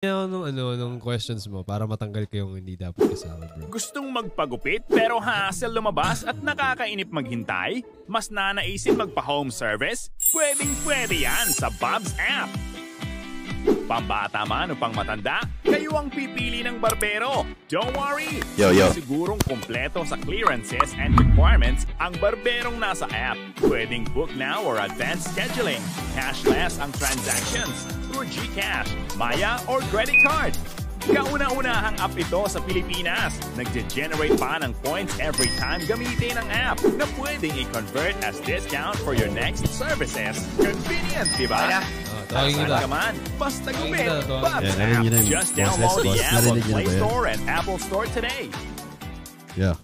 Nung questions mo para matanggal ko yung hindi dapat kasama, bro. Gustong magpagupit pero hassle lumabas at nakakainip maghintay? Mas nanaisin magpa-home service? Pwedeng-pwede yan sa Bob's app. Pambata man o pang matanda, kayo ang pipili ng barbero. Don't worry! Sigurong kumpleto sa clearances and requirements ang barberong nasa app. Pwedeng book now or advanced scheduling. Cashless ang transactions through GCash, Maya, or credit card. Kauna-unahang app ito sa Pilipinas. Nagge-generate pa ng points every time gamitin ang app na pwedeng i-convert as discount for your next services. Convenient, diba? Saan ka man, basta gumit, Bob's app. Just download the app on Play Store and Apple Store today. Yeah.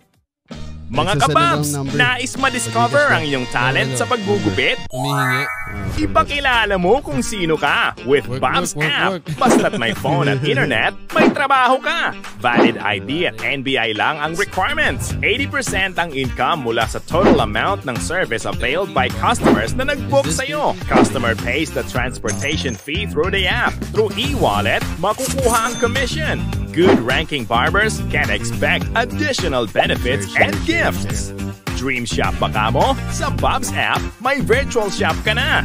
Mga kababs, nais ma-discover ang iyong talent sa paggugupit? Ipakilala mo kung sino ka with Bob's app. Basta't may phone at internet, may trabaho ka. Valid ID at NBI lang ang requirements. 80% ang income mula sa total amount ng service availed by customers na nag-book sa'yo. Customer pays the transportation fee through the app. Through e-wallet, makukuha ang commission. Good ranking barbers can expect additional benefits and gifts. Dream shop ba ka mo? Sa Bob's app, may virtual shop ka na.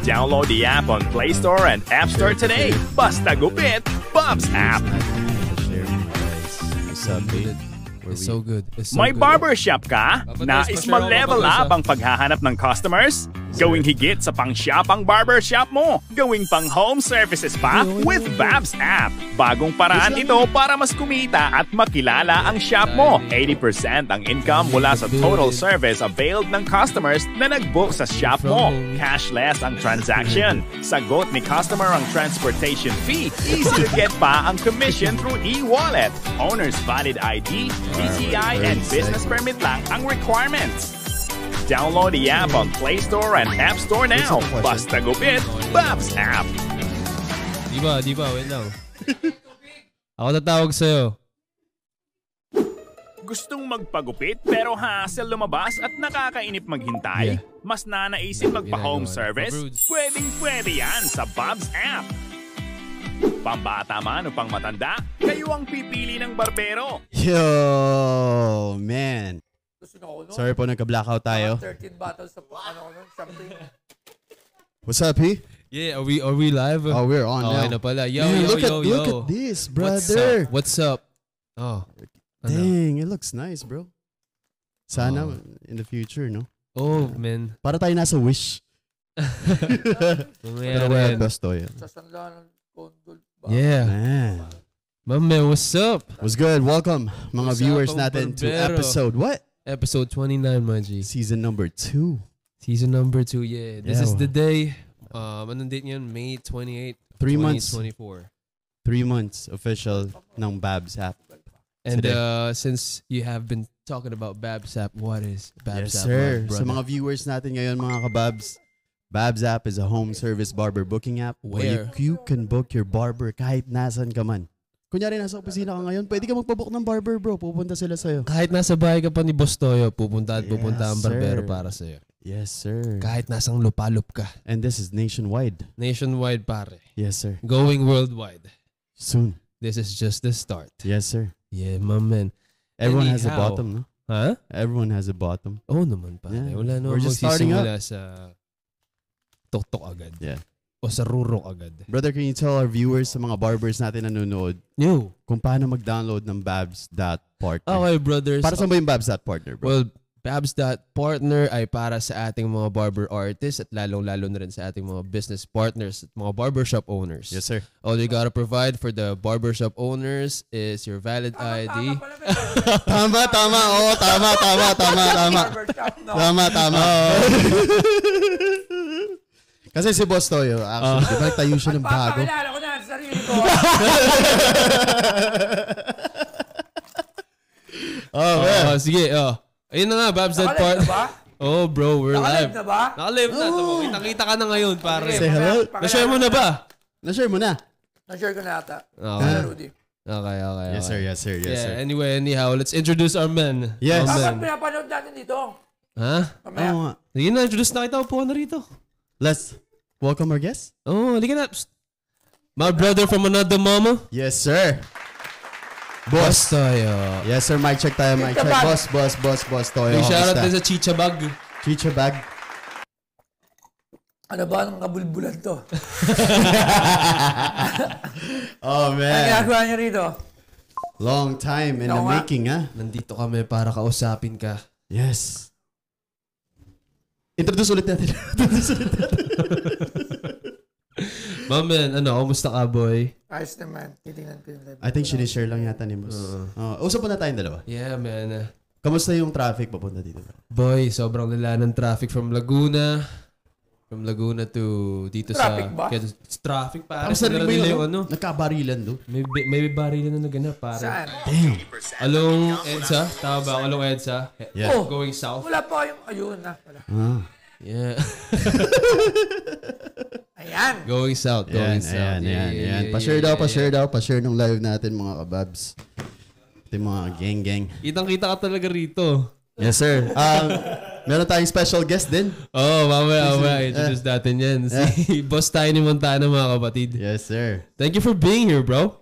Download the app on Play Store and App Store today. Basta gupit, Bob's app. It's so good. May barbershop ka? Nais ma-level up ang paghahanap ng customers? Gawing higit sa pang-shop ang barbershop mo. Gawing pang-home services pa with Bob's app. Bagong paraan ito para mas kumita at makilala ang shop mo. 80% ang income mula sa total service availed ng customers na nag-book sa shop mo. Cashless ang transaction. Sagot ni customer ang transportation fee. Easy to get pa ang commission through e-wallet. Owner's valid ID, DTI, and business permit lang ang requirements. Download the app on Play Store and App Store now. Basta gupit, Bob's app. Di ba, wait lang. Ako tatawag sa'yo. Gustong magpagupit pero hassle lumabas at nakakainip maghintay? Mas nanaisin magpa-home service? Pwedeng-pwede yan sa Bob's app. Pambata man o pang matanda, kayo ang pipili ng barbero. Yo, man. Sorry po, nagka-blackout tayo. 13 battles sa something. What's up, P? Yeah, are we live? Oh, we're on now. Na pala. Yo. Look at this, brother. What's up? Oh. Dang, it looks nice, bro. Sana in the future, no? Oh, man. Para tayo nasa Wish. Pero wala best to yan. Yeah. Man. Man, what's up? What's good? Welcome, mga viewers natin to episode what? Episode 29, my G. Season number 2. Season number 2, yeah. This is the day. Anong date yun? May 28, 3 months. 2024. 3 months official ng Bob's app. And since you have been talking about Bob's app, what is Bob's app? Yes, sir. Sa mga viewers natin ngayon, mga kababs, Bob's app is a home service barber booking app where you can book your barber kahit nasan ka man. Kunyari nasa opisina ka ngayon, pwede ka magpabook ng barber, bro. Pupunta sila sa'yo. Kahit nasa bahay ka pa ni Boss Toyo, pupunta ang barbero para sa'yo. Yes, sir. Kahit nasang lupalup ka. And this is nationwide. Nationwide, pare. Yes, sir. Going worldwide. Soon. This is just the start. Yes, sir. Yeah, my man. Everyone has a bottom, no? Huh? Everyone has a bottom. Oo naman, pare. Yeah. Wala naman magsisimula sa tok-tok agad. Yeah. O sa rurok agad. Brother, can you tell our viewers sa mga barbers natin na nanonood kung paano mag-download ng Babs.partner? Okay, brothers. Para saan ba yung Babs.partner, bro? Well, Babs.partner ay para sa ating mga barber artists at lalong-lalo na rin sa ating mga business partners at mga barbershop owners. Yes, sir. All you gotta provide for the barbershop owners is your valid ID. Tama. Oo, tama. Tama. Kasi si Boss Toyo, actually, di ba nagtayo siya ng bago? Papakilala ko na sa sarili ko. Sige. Ayun na nga, Babs.part. Oh, bro, we're live. Nakalive na ba? Nakalive na. Kita ka na ngayon, pare. Say hello. Na-share mo na ba? Na-share mo na. Na-share ko na ata. Okay. Rudy. Okay. Yes, sir. Anyway, anyhow, let's introduce our men. Yes. Bakit pinapanood natin dito? Ha? Oo nga. Sige na, introduce na kita. Upo na rito. Let's welcome our guest. Oh, halika na. My brother from another mama. Yes, sir. Boss Toyo. Yes, sir. Mic check tayo. Mic check. Bag. Boss. Toyo. Big shoutout Kamusta? din sa Chicha Bag. Chicha bag. Ano ba ang kabulbulan to? Oh, Ang man. ginagawa niyo rito? Long time in the Oo nga. making, ha? Nandito kami para kausapin ka. Yes. Introduce ulit natin. Mamen, kamusta ka, boy? Ayos naman. Titingnan ko yung live. I think sinishare lang yata ni Boss. Usap po na tayong dalawa. Yeah, man. Kamusta yung traffic papunta dito? Boy, sobrang lala ng traffic from Laguna. From Laguna to dito Traffic sa... ba? Traffic, pare. Ang sarili mo Nila yun, Nagkabarilan do. May barilan na naganap, pare. Saan? Damn. Along EDSA? Tama ba? Along EDSA? Yeah. Oh. Going south? Wala pa kayong... Ayun na. Wala. Yeah. Ayan. Going south. Going south. Ayan. Pa-share ng live natin, mga kababs. Ito yung mga gang. Kitang-kita ka talaga rito. Yes, sir. Meron tayong special guest din. Oh, mamaya. Introduce natin yan. Si Boss tayo ni Montana, mga kapatid. Yes, sir. Thank you for being here, bro.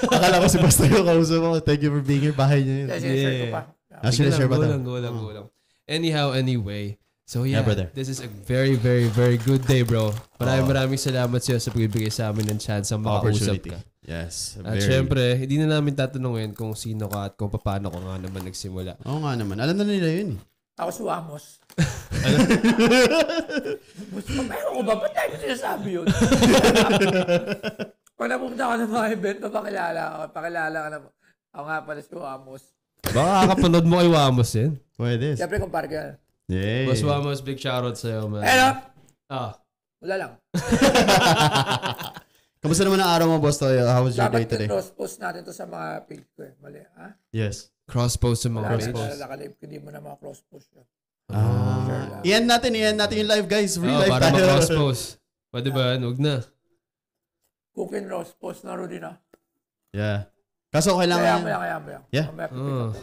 Akala ko si Basta yung kausap ko. Thank you for being here. Bahay niya yun. Sinishare ko pa. Sinishare pa tayo. Go lang. Anyhow, anyway. So yeah, brother. this is a very, very, very good day, bro. Maraming salamat sa'yo sa pagbibigay sa amin ng chance ang makausap Opportunity. ka. Yes. At syempre, hindi na namin tatanungin kung sino ka at kung paano ka nga naman nagsimula. Oo nga naman. Alam na nila yun eh. Ako si Wamos. Mas mamaya ko ba? Ba't tayo sinasabi yun? Pag napunta ka ng mga event, pakilala ka na. Ako nga pala si Wamos. Baka kapanood mo kay Wamos yun. Pwede. Siyempre, kumpare ka. Yay. Boss Wamos, big shoutout sa'yo, man. Wala lang. Kamusta naman ang araw mo, Boss Toyo? How was your day Dapat today? cross-post natin to sa mga page ko eh. Mali, ha? Yes. Cross-post sa mga Wala page. na nakalive. Hindi mo na mga cross-post yun. Iyan natin yung live, guys. Free live para tayo. mag-cross-post. Pwede ba? Huwag na. Cooking cross-post na rin din, ha? Yeah. Kaso Kaya kailangan... mo yan. Yeah. Mamaya pipick up.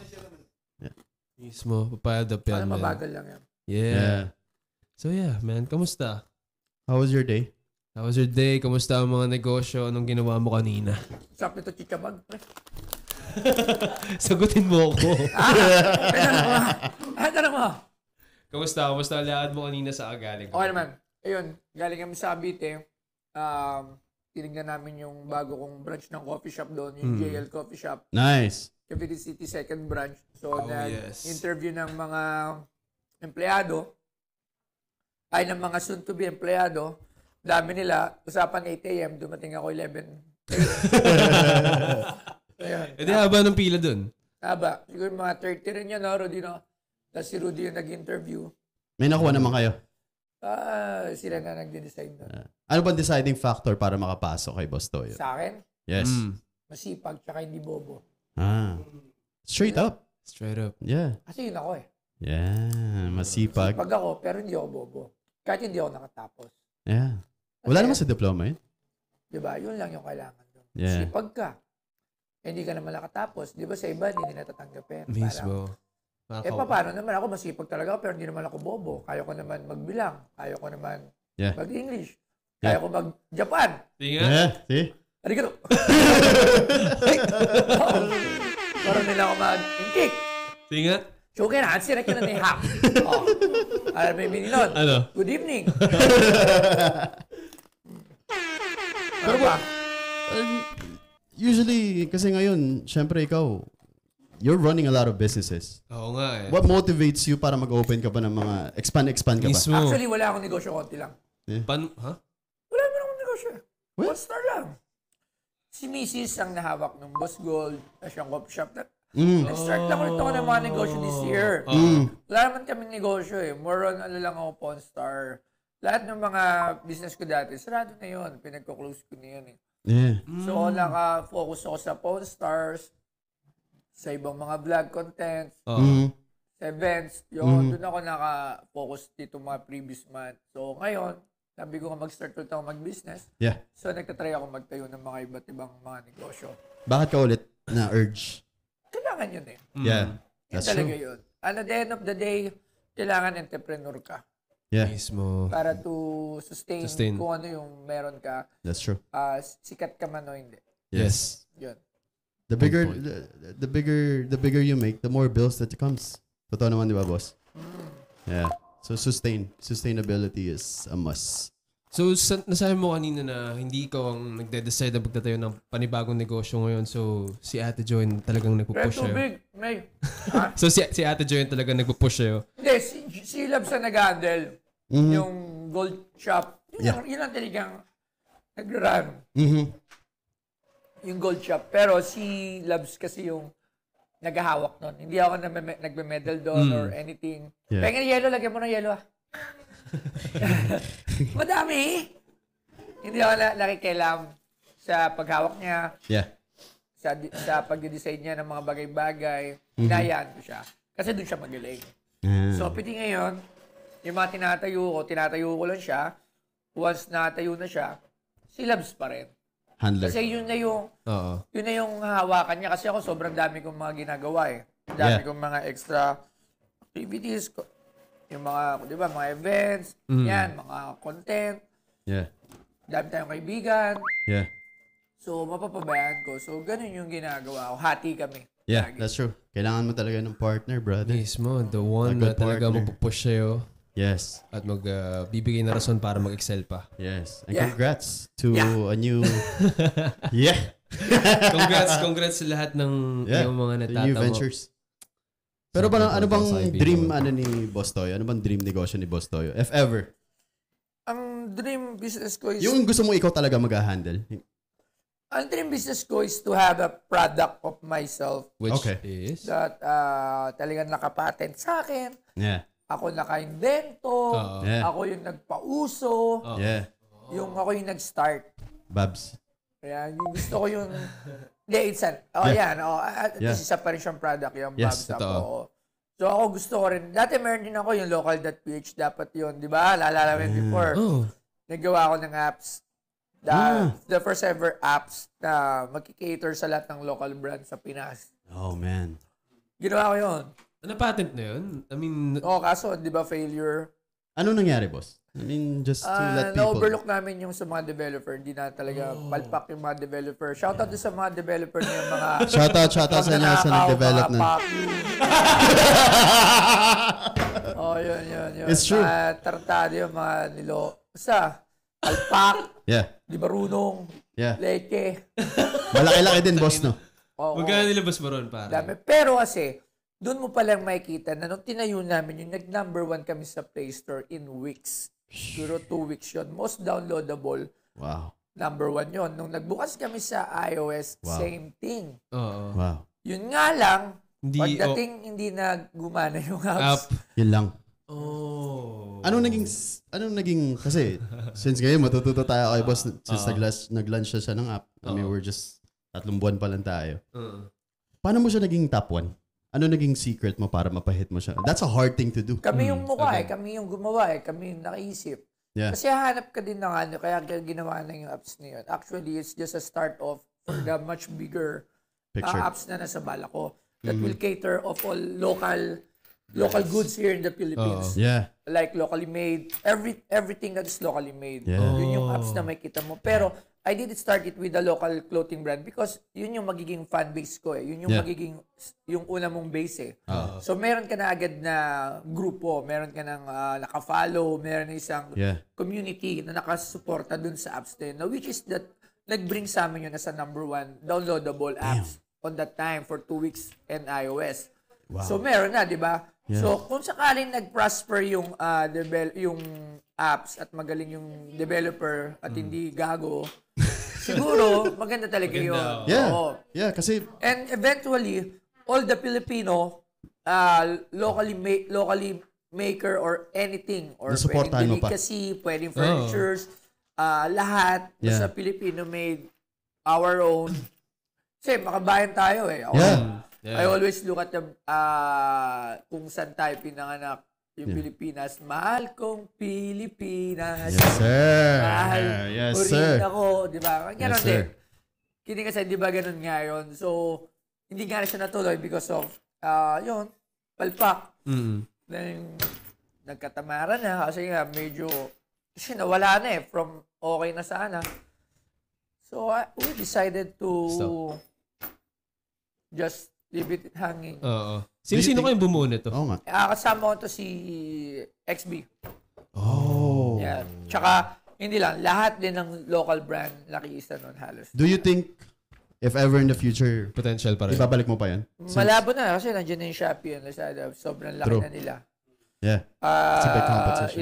Mismo. Papayad up yan, Para man. mabagal lang yan. Yeah. So yeah, man. Kamusta? How was your day? How was your day? Kamusta ang mga negosyo? Anong ginawa mo kanina? Sarap nito chicha bag, pre. Sagutin mo ako. Tanong mo. Kamusta? Kamusta ang lakad mo kanina sa agaling? Okay naman. Ayun, galing kami sa Cavite. Tinignan namin yung bago kong branch ng coffee shop doon, yung JL Coffee Shop. Nice. Cavite City second branch. So, yes. nag-interview ng mga empleyado, ay ng mga soon-to-be empleyado. Dami nila. Usapan 8 a.m. Dumating ako 11 Ayun. E di haba ng pila dun. Haba. Siguro mga 30 rin yan, no, Rudy, no? Tapos si Rudy yung nag-interview. May nakuha naman kayo. Sila na nagde-design doon. Ano bang deciding factor para makapasok kay Boss Toyo? Sa akin, Yes. masipag tsaka hindi bobo. Straight up. Straight up. Yeah. Kasi yun ako eh. Yeah. Masipag. Pag ako, pero hindi ako bobo. Kahit hindi ako nakatapos. Yeah. Wala naman sa diploma yun. Diba? Yun lang yung kailangan doon. Yeah. Sipag ka. Hindi ka naman nakatapos. Di ba sa iba, hindi nila tatanggapin. Mismo. Paano naman ako masipag talaga pero hindi naman ako bobo. Kaya ko naman magbilang. Kaya ko naman Yeah. mag-English. Kaya ko mag-Japan. Tingnan. Yeah. See? Arigato. Parang nila ako mag-intake. Tingnan. Shuken, hansi na kinanay hap. Alam mo yung nun? Ano? Good evening. Ano ba? Usually, kasi ngayon, syempre ikaw, you're running a lot of businesses. Oo nga eh. What motivates you para mag-open ka pa ng mga expand ka ba? Mismo. Actually, wala akong negosyo, konti lang. Ha? Wala naman akong negosyo. What? One star lang. Si Mrs. ang nahawak ng Boss Gold, siyang coffee shop. Nag-start lang ulit ako ng mga negosyo this year. Wala naman kaming negosyo eh. More on ano lang ako, Pawn Star. Lahat ng mga business ko dati, sarado na yun. Pinagko-close ko na yun eh. Yeah. So, naka-focus ako sa Pawn Stars, sa ibang mga vlog contents, sa events. Yun, doon ako naka-focus dito mga previous month. So, ngayon, sabi ko mag-start ulit ako mag-business. Yeah. So, nagtatry ako magtayo ng mga iba't ibang mga negosyo. Bakit ka ulit na-urge? Kailangan yun eh. Yeah. Yun That's talaga true. yun. And at the end of the day, kailangan entrepreneur ka. Yeah. Mismo. para to sustain, Sustain. kung ano yung meron ka. That's true. Sikat ka man o hindi. Yes. Yun. The bigger the bigger you make, the more bills that comes. Totoo naman, di ba, boss? Yeah. So sustainability is a must. So, nasabi mo kanina na hindi ikaw ang nagde-decide na magtatayo ng panibagong negosyo ngayon. So, si Ate Joy talagang nagpo-push Pero too sa'yo. big, may. So, si Ate Joy talagang nagpo-push sa'yo. Hindi, si Labs na nag-handle. Yung gold shop. Yun ang talagang nag-run. Yung gold shop. Pero si Labs kasi yung naghahawak nun. Hindi ako nagme-medal doon or anything. Yeah. Pengen yellow, lagyan mo ng yellow Madami. Hindi ako nakikialam sa paghawak niya, Yeah. sa pagde-design niya ng mga bagay-bagay. Hinayaan ko siya. Kasi doon siya magaling. So, piti ngayon, yung mga tinatayo ko lang siya. Once natayo na siya, si Labs pa rin. Handler. Kasi yun na yung hawakan niya. Kasi ako, sobrang dami kong mga ginagawa eh. Dami kong mga extra activities. Yung mga, di ba, mga events, yan, mga content. Yeah. Dami tayong kaibigan. Yeah. So, mapapabayaan ko. So, ganun yung ginagawa ko. Hati kami. Yeah, Lagi. that's true. Kailangan mo talaga ng partner, brother. Mismo, the one A na good talaga partner. magpo-push sa'yo Yes. at magbibigay na rason para mag-excel pa. Yes. And Yeah. congrats to a new Yeah. Congrats sa lahat ng Yeah. yung mga The natatamo. new ventures. Pero Sobrang ano bang exciting dream naman. ni Boss Toyo? Ano bang dream negosyo ni Boss Toyo? If ever. Ang dream business ko is... Yung gusto mo ikaw talaga mag-handle. Ang dream business ko is to have a product of myself Which Okay. is? that talagang nakapatent sa akin. Yeah. Ako naka-invento. Yeah. Ako yung nagpauso. Yeah. Yung ako yung nag-start. Babs. Kaya yung gusto ko yung... Hindi, it's an... yan. At least isa pa rin siyang product yung Yes, Babs Up. totoo. Oo. So ako gusto ko rin. Dati meron din ako yung local.ph. Dapat yun. Di ba? Lalala mo yun before. Oh. Nagawa ako ng apps. The first ever apps na magkikater sa lahat ng local brand sa Pinas. Oh, man. Ginawa ko yun. Ano patent na yun? I mean, Kaso, di ba, failure? Ano nangyari, boss? I mean, just to let people... Na-overlook namin yung sa mga developer. Hindi na talaga palpak yung mga developer. Shoutout din sa mga developer na yung mga... Shoutout sa inyo sa nag-develop na. Yun. It's true. Mga tartado yung mga nilo... Basta, alpak, Yeah. di barunong, Yeah. leke. Malaki-laki din, boss, no? Oo. magkano nilabas mo ron, pare? Dami. Pero kasi, doon mo palang makikita na nung tinayo namin yung nag-number 1 kami sa Play Store in weeks. Siguro 2 weeks yun. Most downloadable, Wow. number 1 yun. Nung nagbukas kami sa iOS, Wow. same thing. Oo. Wow. Yun nga lang, Hindi, pagdating hindi na gumana yung apps. Up. Yun lang. Oh. Anong naging, kasi, since ngayon, matututo tayo kay boss, since nag-launch siya ng app. I mean, we're just 3 buwan pa lang tayo. Paano mo siya naging top 1? Ano naging secret mo para mapahit mo siya? That's a hard thing to do. Kami yung mukha kami yung gumawa kami yung nakaisip. Yeah. Kasi hahanap ka din ng ano, kaya ginawa na yung apps na yun. Actually, it's just a start off for the much bigger Picture. apps na nasa bala ko that will cater of all local goods here in the Philippines. Yeah. Like locally made, everything that is locally made. Yeah. Yun yung apps na makita mo. Pero I did start it with a local clothing brand because yun yung magiging fan base ko eh. Yun yung Yeah. magiging yung una mong base eh. So meron ka na agad na grupo, meron ka nang naka-follow, meron na isang Yeah. community na nakasuporta dun sa apps na yun. Now, which is that nag-bring sa amin yun as a number 1 downloadable apps on that time for 2 weeks and iOS. Wow. So meron na, di ba? Yeah. So kung sakaling nag-prosper yung yung apps at magaling yung developer at hindi gago, siguro maganda talaga yun. Yeah. Oo. Yeah, kasi, And eventually, all the Filipino locally maker or anything or Nasuportahan mo pwedeng pa. delicacy, pwedeng furnitures, lahat Yeah. sa Filipino made our own. Kasi makabayan tayo eh. Ako, Yeah. I always look at the kung saan tayo pinanganak yung Pilipinas. Mahal kong Pilipinas. yes, sir. Mahal Yes, ko sir. rin ako. Di ba? Ganon Yes, sir. din. Kini kasi di ba ganun nga yun. So, hindi nga na siya natuloy because of, yun, palpak. Then, nagkatamara na kasi nga medyo kasi nawala na from okay na sana. So we decided to just leave it hanging. Oo. Sino kayong bumuo nito? Oo nga. Kasama ko to si XB. Oh. Yeah. Tsaka, hindi lang, lahat din ng local brand nakiisa nun halos. Do you think, if ever in the future, Potential pa rin. ibabalik mo pa yan? Malabo na kasi nandiyan na yung Shopee and Lazada. Sobrang laki True. na nila. Yeah. It's a big competition.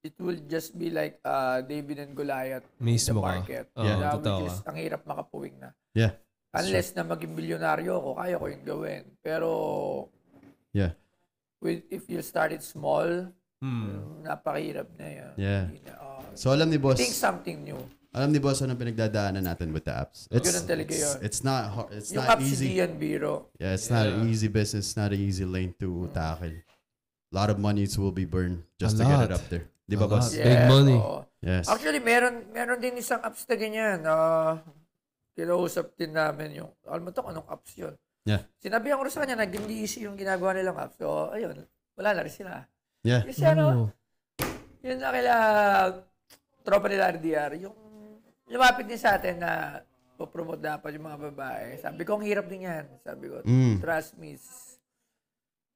It will just be like David and Goliath Mismo in the ka. market. Yeah, Which is, ang hirap makapuwing na. Yeah. Unless na maging bilyonaryo ako, kaya ko yung gawin. Pero, Yeah. if you started small, napakahirap na yan. Yeah. Hindi na, So alam ni boss, think something new. alam ni boss ano pinagdadaanan natin with the apps. Ganun talaga yun. It's not hard. It's Yung not apps easy. hindi yan biro. Yeah, it's not an easy business. It's not an easy lane to tackle. A lot of monies will be burned just A to get lot. it up there. Di ba, A boss? lot. Big money. Oo. Yes. Actually, meron din isang apps na ganyan. Kinausap din namin yung, alam mo to, anong apps yun? Yeah. Sinabihan ko rin sa kanya, naging easy yung ginagawa nilang apps. So, ayun, wala na rin sila. Yeah. Kasi yun na kaila tropa nila RDR, yung lumapit din sa atin na popromote dapat yung mga babae. Sabi ko, ang hirap din yan. Sabi ko, trust me,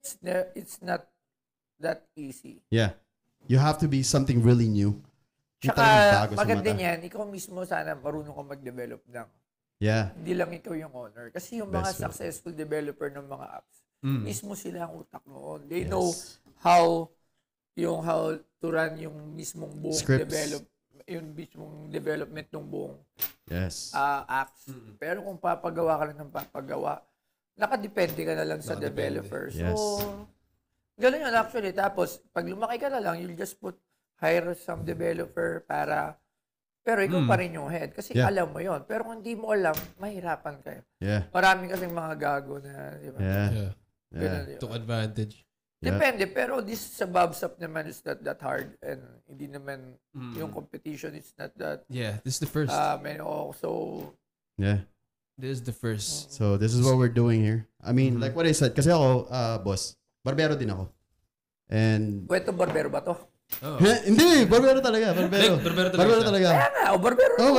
it's not that easy. Yeah. You have to be something really new. Tsaka, bago sa maganda mata. niyan, ikaw mismo sana marunong ka mag-develop ng. Yeah. Hindi lang ikaw yung owner. Kasi yung mga Best way. successful developer ng mga apps, mismo sila ang utak noon. They Yes. know how to run yung mismong buong Scripts. yung mismong development ng buong Yes. apps. Pero kung papagawa ka lang ng papagawa, nakadepende ka na lang sa developer. So, Yes. ganun yun actually. Tapos, pag lumaki ka na lang, you'll just hire some developer pero ikaw pa rin yung head. Kasi Yeah. alam mo yon. Pero kung hindi mo alam, mahirapan kayo. Yeah. Maraming kasing mga gago na, di ba? Yeah. Yeah. Yeah. Ganun yun. Took advantage. Yeah. Depende, pero this sa Bobsap naman is not that hard and hindi naman yung competition is not that Yeah, this is the first. so Yeah. This is the first. So this is what we're doing here. I mean, like what I said, kasi ako, boss, barbero din ako. And kwento barbero ba to? Oh. hindi, barbero talaga, barbero. Barbero talaga Barbero siya. talaga. Kaya nga, barbero. Oh,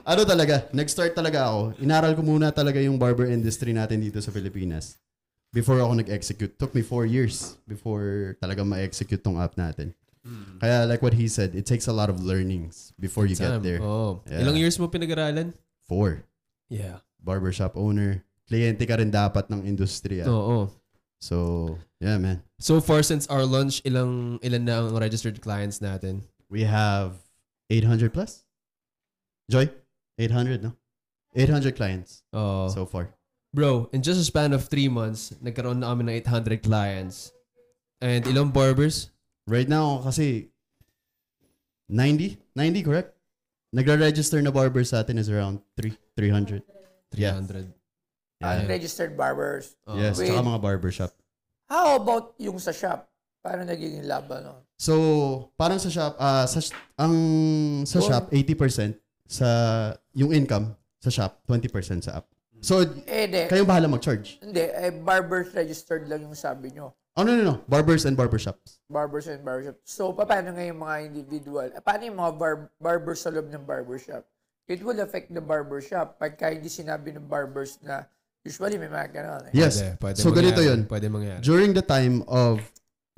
ano talaga, nag-start talaga ako. Inaral ko muna talaga yung barber industry natin dito sa Pilipinas. Before ako nag-execute. Took me 4 years before talaga ma-execute tong app natin. Kaya like what he said, it takes a lot of learnings before you get there. Oh. Yeah. Ilang years mo pinag-aralan? 4. Yeah. Barbershop owner. Kliyente ka rin dapat ng industriya. Oo. So, yeah, man. So far since our launch, ilan na ang registered clients natin? We have 800 plus? Joy? 800, no? 800 clients Oh. so far. Bro, in just a span of 3 months, nagkaroon na kami ng 800 clients. And ilang barbers? Right now, kasi 90, correct? Nagra-register na barber sa atin is around 300. 300. Yeah. Unregistered barbers. Oh. Yes, Wait. tsaka mga barbershop. How about yung sa shop? Paano nagiging laban no? So, parang sa shop, sa shop, 80% sa yung income sa shop, 20% sa app. So, Di. kayong bahala mag-charge. Hindi, barbers registered lang yung sabi nyo. Oh, no. Barbers and barbershops. Barbers and barbershop. So, paano nga yung mga individual? Paano yung mga barbers sa loob ng barbershop? It will affect the barbershop pagka hindi sinabi ng barbers na usually may mga ganon. Yes. Pwede So, ganito mangyari. yun. Pwede mangyari. During the time of,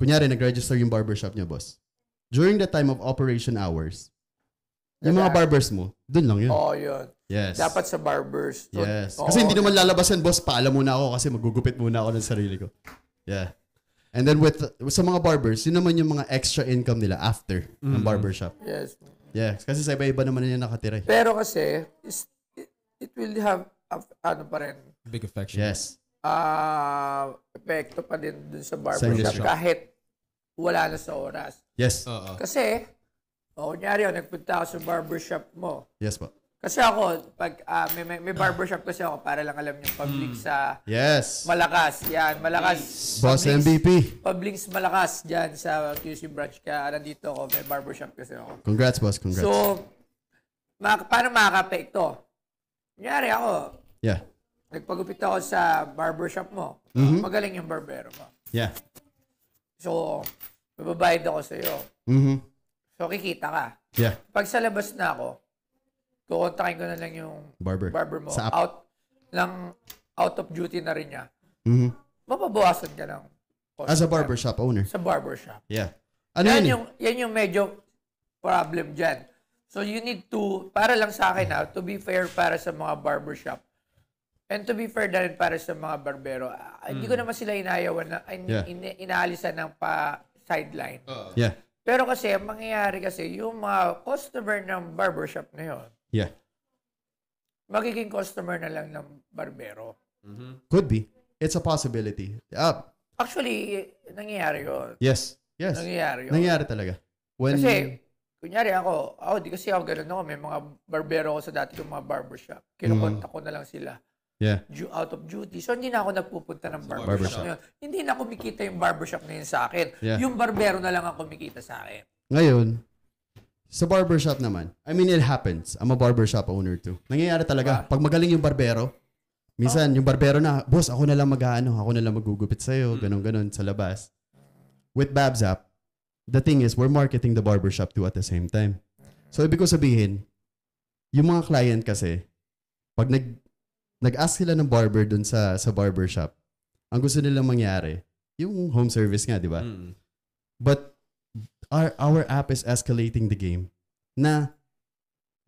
kunyari, nag-register yung barbershop niya, boss. During the time of operation hours, yung mga barbers mo, dun lang yun. Oo, yun. Yes. Dapat sa barbers. So, Yes. oo. Kasi hindi naman lalabas yan, boss. Paalam muna ako kasi magugupit muna ako ng sarili ko. Yeah. And then sa mga barbers, yun naman yung mga extra income nila after ng barbershop. Yes. Yeah. Kasi sa iba-iba naman yan nakatira. Pero kasi, it will have, ano pa rin, Big affection. Yes. epekto pa din dun sa Sa barbershop industry. kahit wala na sa oras. Yes. Oo. Kasi, kunyari, nagpunta ako sa barbershop mo. Yes po. Kasi ako, pag may barbershop kasi ako para lang alam yung public sa Yes. Malakas. Yan, Malakas. Boss Publix- MVP. Publix Malakas dyan sa QC branch. Kaya nandito ako, may barbershop kasi ako. Congrats, boss. Congrats. So, paano makaka-apekto? Kunyari ako, Yeah. nagpagupit ako sa barbershop mo. Magaling yung barbero mo. Yeah. So, Babayad ako sa'yo. Mhm. So, kikita ka. Yeah. Pag sa labas na ako, kukontakin ko na lang yung Barber. mo. Sa app. Out of duty na rin niya. Mhm. Mapabawasan ka ng As a barbershop owner. sa barbershop. Yeah. Ano yun? Yan yung medyo problem dyan. So, you need to, para lang sa akin to be fair para sa mga barbershop. And to be fair na rin para sa mga barbero. Hindi ko naman sila inayawan na, inaalisan ng pa-sideline. Yeah. Pero kasi, ang mangyayari kasi, yung mga customer ng barbershop na yun, Yeah. magiging customer na lang ng barbero. Could be. It's a possibility. Actually, nangyayari yun. Yes. Yes. Nangyayari yun. Nangyari talaga. When Kasi, kunyari ako, di kasi ako ganun ako. May mga barbero ako sa dati kong mga barbershop. Kinukontak ko na lang sila. Yeah. Out of duty. So, hindi na ako nagpupunta ng barbershop Barbershop. na yun. Hindi na kumikita yung barbershop na yun sa akin. Yeah. Yung barbero na lang ang kumikita sa akin. Ngayon, sa barbershop naman, I mean, it happens. I'm a barbershop owner too. Nangyayari talaga. Pag magaling yung barbero, minsan yung barbero na, boss, ako na lang ako na lang magugupit sa'yo, ganun-ganun sa labas. With Babs app, the thing is, we're marketing the barbershop too at the same time. So, ibig ko sabihin, yung mga client kasi, pag nag-ask sila ng barber dun sa barbershop, ang gusto nilang mangyari, yung home service nga, di ba? But, our app is escalating the game na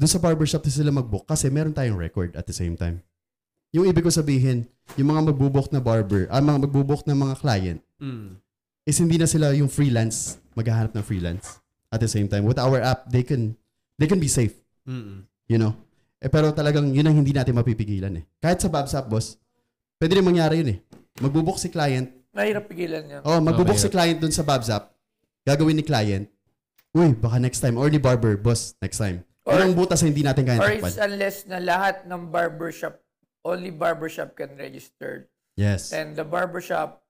dun sa barbershop na sila mag-book kasi meron tayong record at the same time. Yung ibig ko sabihin, yung mga magbubok na barber, mga magbubok na mga client, is hindi na sila yung freelance, maghahanap ng freelance. At the same time, with our app, they can be safe. You know? Pero talagang yun ang hindi natin mapipigilan eh. Kahit sa Babs app, boss, pwede rin mangyari yun eh. Magbubok si client. Mahirap pigilan yan. Magbubok si client dun sa Babs app. Gagawin ni client, uy, baka next time. Or ni barber, boss, next time. Or ang butas na hindi natin kaya Or takpan. it's unless na lahat ng barbershop, only barbershop can register. Yes. And the barbershop,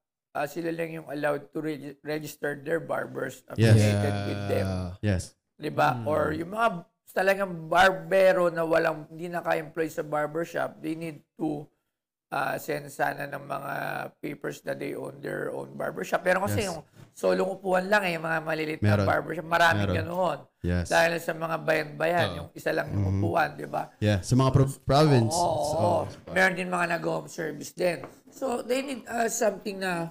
sila lang yung allowed to register their barbers Yes. affiliated with them. Yes. Diba? Or yung mga talagang barbero na hindi naka-employ sa barbershop, they need to send sana ng mga papers na they own their own barbershop. Pero kasi yung solong upuan lang yung mga malilit na barbershop, maraming ganoon. Yes. Dahil sa mga bayan-bayan, yung isa lang yung upuan, di ba? Yeah. Sa mga province. Oo. Meron din mga nag-home service din. So, they need something na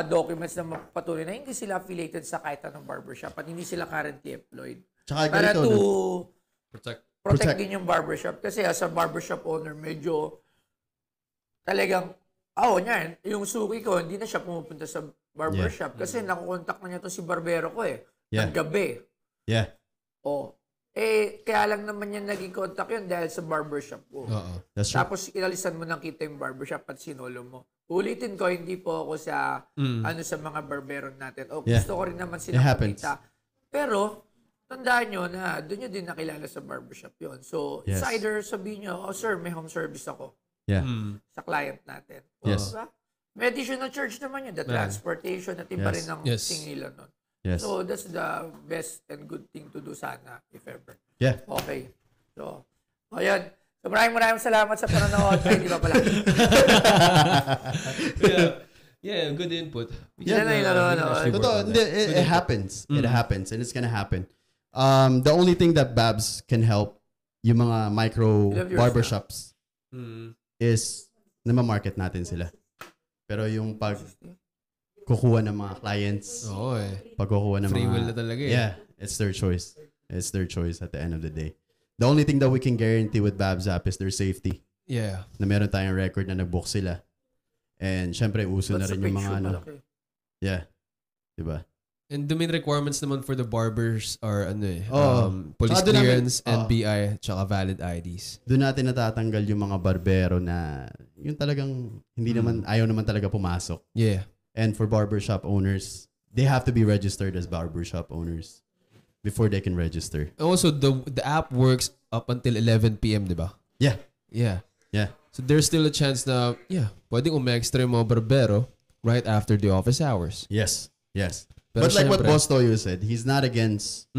documents na mapatuloy na hindi sila affiliated sa kahit anong barbershop at hindi sila currently employed. Tsaka Para ganito, to protect Protect. din yung barbershop. Kasi as a barbershop owner, medyo talagang, niyan, yung suki ko, hindi na siya pumupunta sa barbershop kasi nakukontak na niya to si barbero ko eh. Yeah. Ng gabi. Yeah. Kaya lang naman yan naging contact yun dahil sa barbershop ko. That's true. Tapos inalisan mo nang kita yung barbershop at sinolo mo. Ulitin ko, hindi po ako sa sa mga barbero natin. Gusto ko rin naman sila kumita. Pero, tandaan nyo na doon nyo din nakilala sa barbershop yon. So, it's either sabihin nyo, sir, may home service ako. Yeah. Sa client natin. Yes. Diba? May additional charge naman yun. The transportation at iba rin ang tingila nun. Yes. So, that's the best and good thing to do sana, if ever. Yeah. Okay. So, ayan. So, maraming salamat sa panonood. Ay, di ba pala? Yeah, good input. Totoo, it happens. It happens and it's gonna happen. The only thing that Babs can help yung mga micro barbershops is na ma-market natin sila. Pero yung pag kukuha ng mga clients, pagkukuha ng free mga... will na talaga eh. Yeah, it's their choice. It's their choice at the end of the day. The only thing that we can guarantee with Babs app is their safety. Yeah. Na meron tayong record na nag-book sila. And syempre, uso na rin yung mga ano. Yeah. Diba? And the main requirements naman for the barbers are police Tsaka doon clearance, NBI, tsaka valid IDs. Doon natin natatanggal yung mga barbero na yung talagang hindi naman, ayaw naman talaga pumasok. Yeah. And for barbershop owners, they have to be registered as barbershop owners before they can register. Also, the app works up until 11 p.m., di ba? Yeah. Yeah. Yeah. So there's still a chance na, pwedeng umextra yung mga barbero right after the office hours. Yes. Yes. Pero But like what syempre, Boss Toyo said, he's not against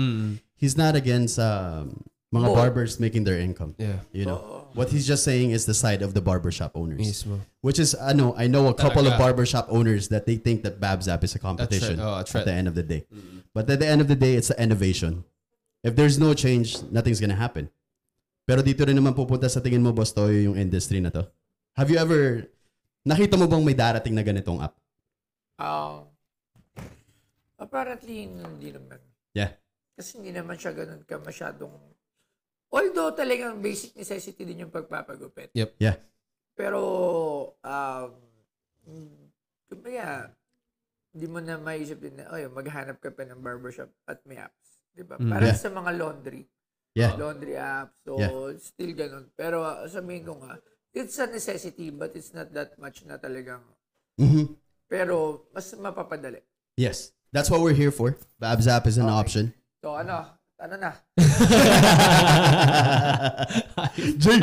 Mga Both. barbers making their income. Yeah. You know, what he's just saying is the side of the barbershop owners. Mismo. Which is, I know a couple of Talaga. barbershop owners that they think that Babs App is a competition A at threat. the end of the day. But at the end of the day, it's the innovation. If there's no change, nothing's gonna happen. Pero dito rin naman pupunta sa tingin mo, Boss Toyo, yung industry na to. Have you ever, nakita mo bang may darating na ganitong app? Apparently, hindi naman. Yeah. Kasi hindi naman siya ganun ka masyadong... Although talagang basic necessity din yung pagpapagupit. Yep. Yeah. Pero, kumbaga, hindi mo na maisip din na, maghanap ka pa ng barbershop at may apps. Diba? Parang Yeah. sa mga laundry. Yeah. Laundry apps. So, Yeah. still ganun. Pero, sabihin ko nga, it's a necessity but it's not that much na talagang... Mm-hmm. Pero, mas mapapadali. Yes. That's what we're here for. Babs App is an option. So, ano na? Jay!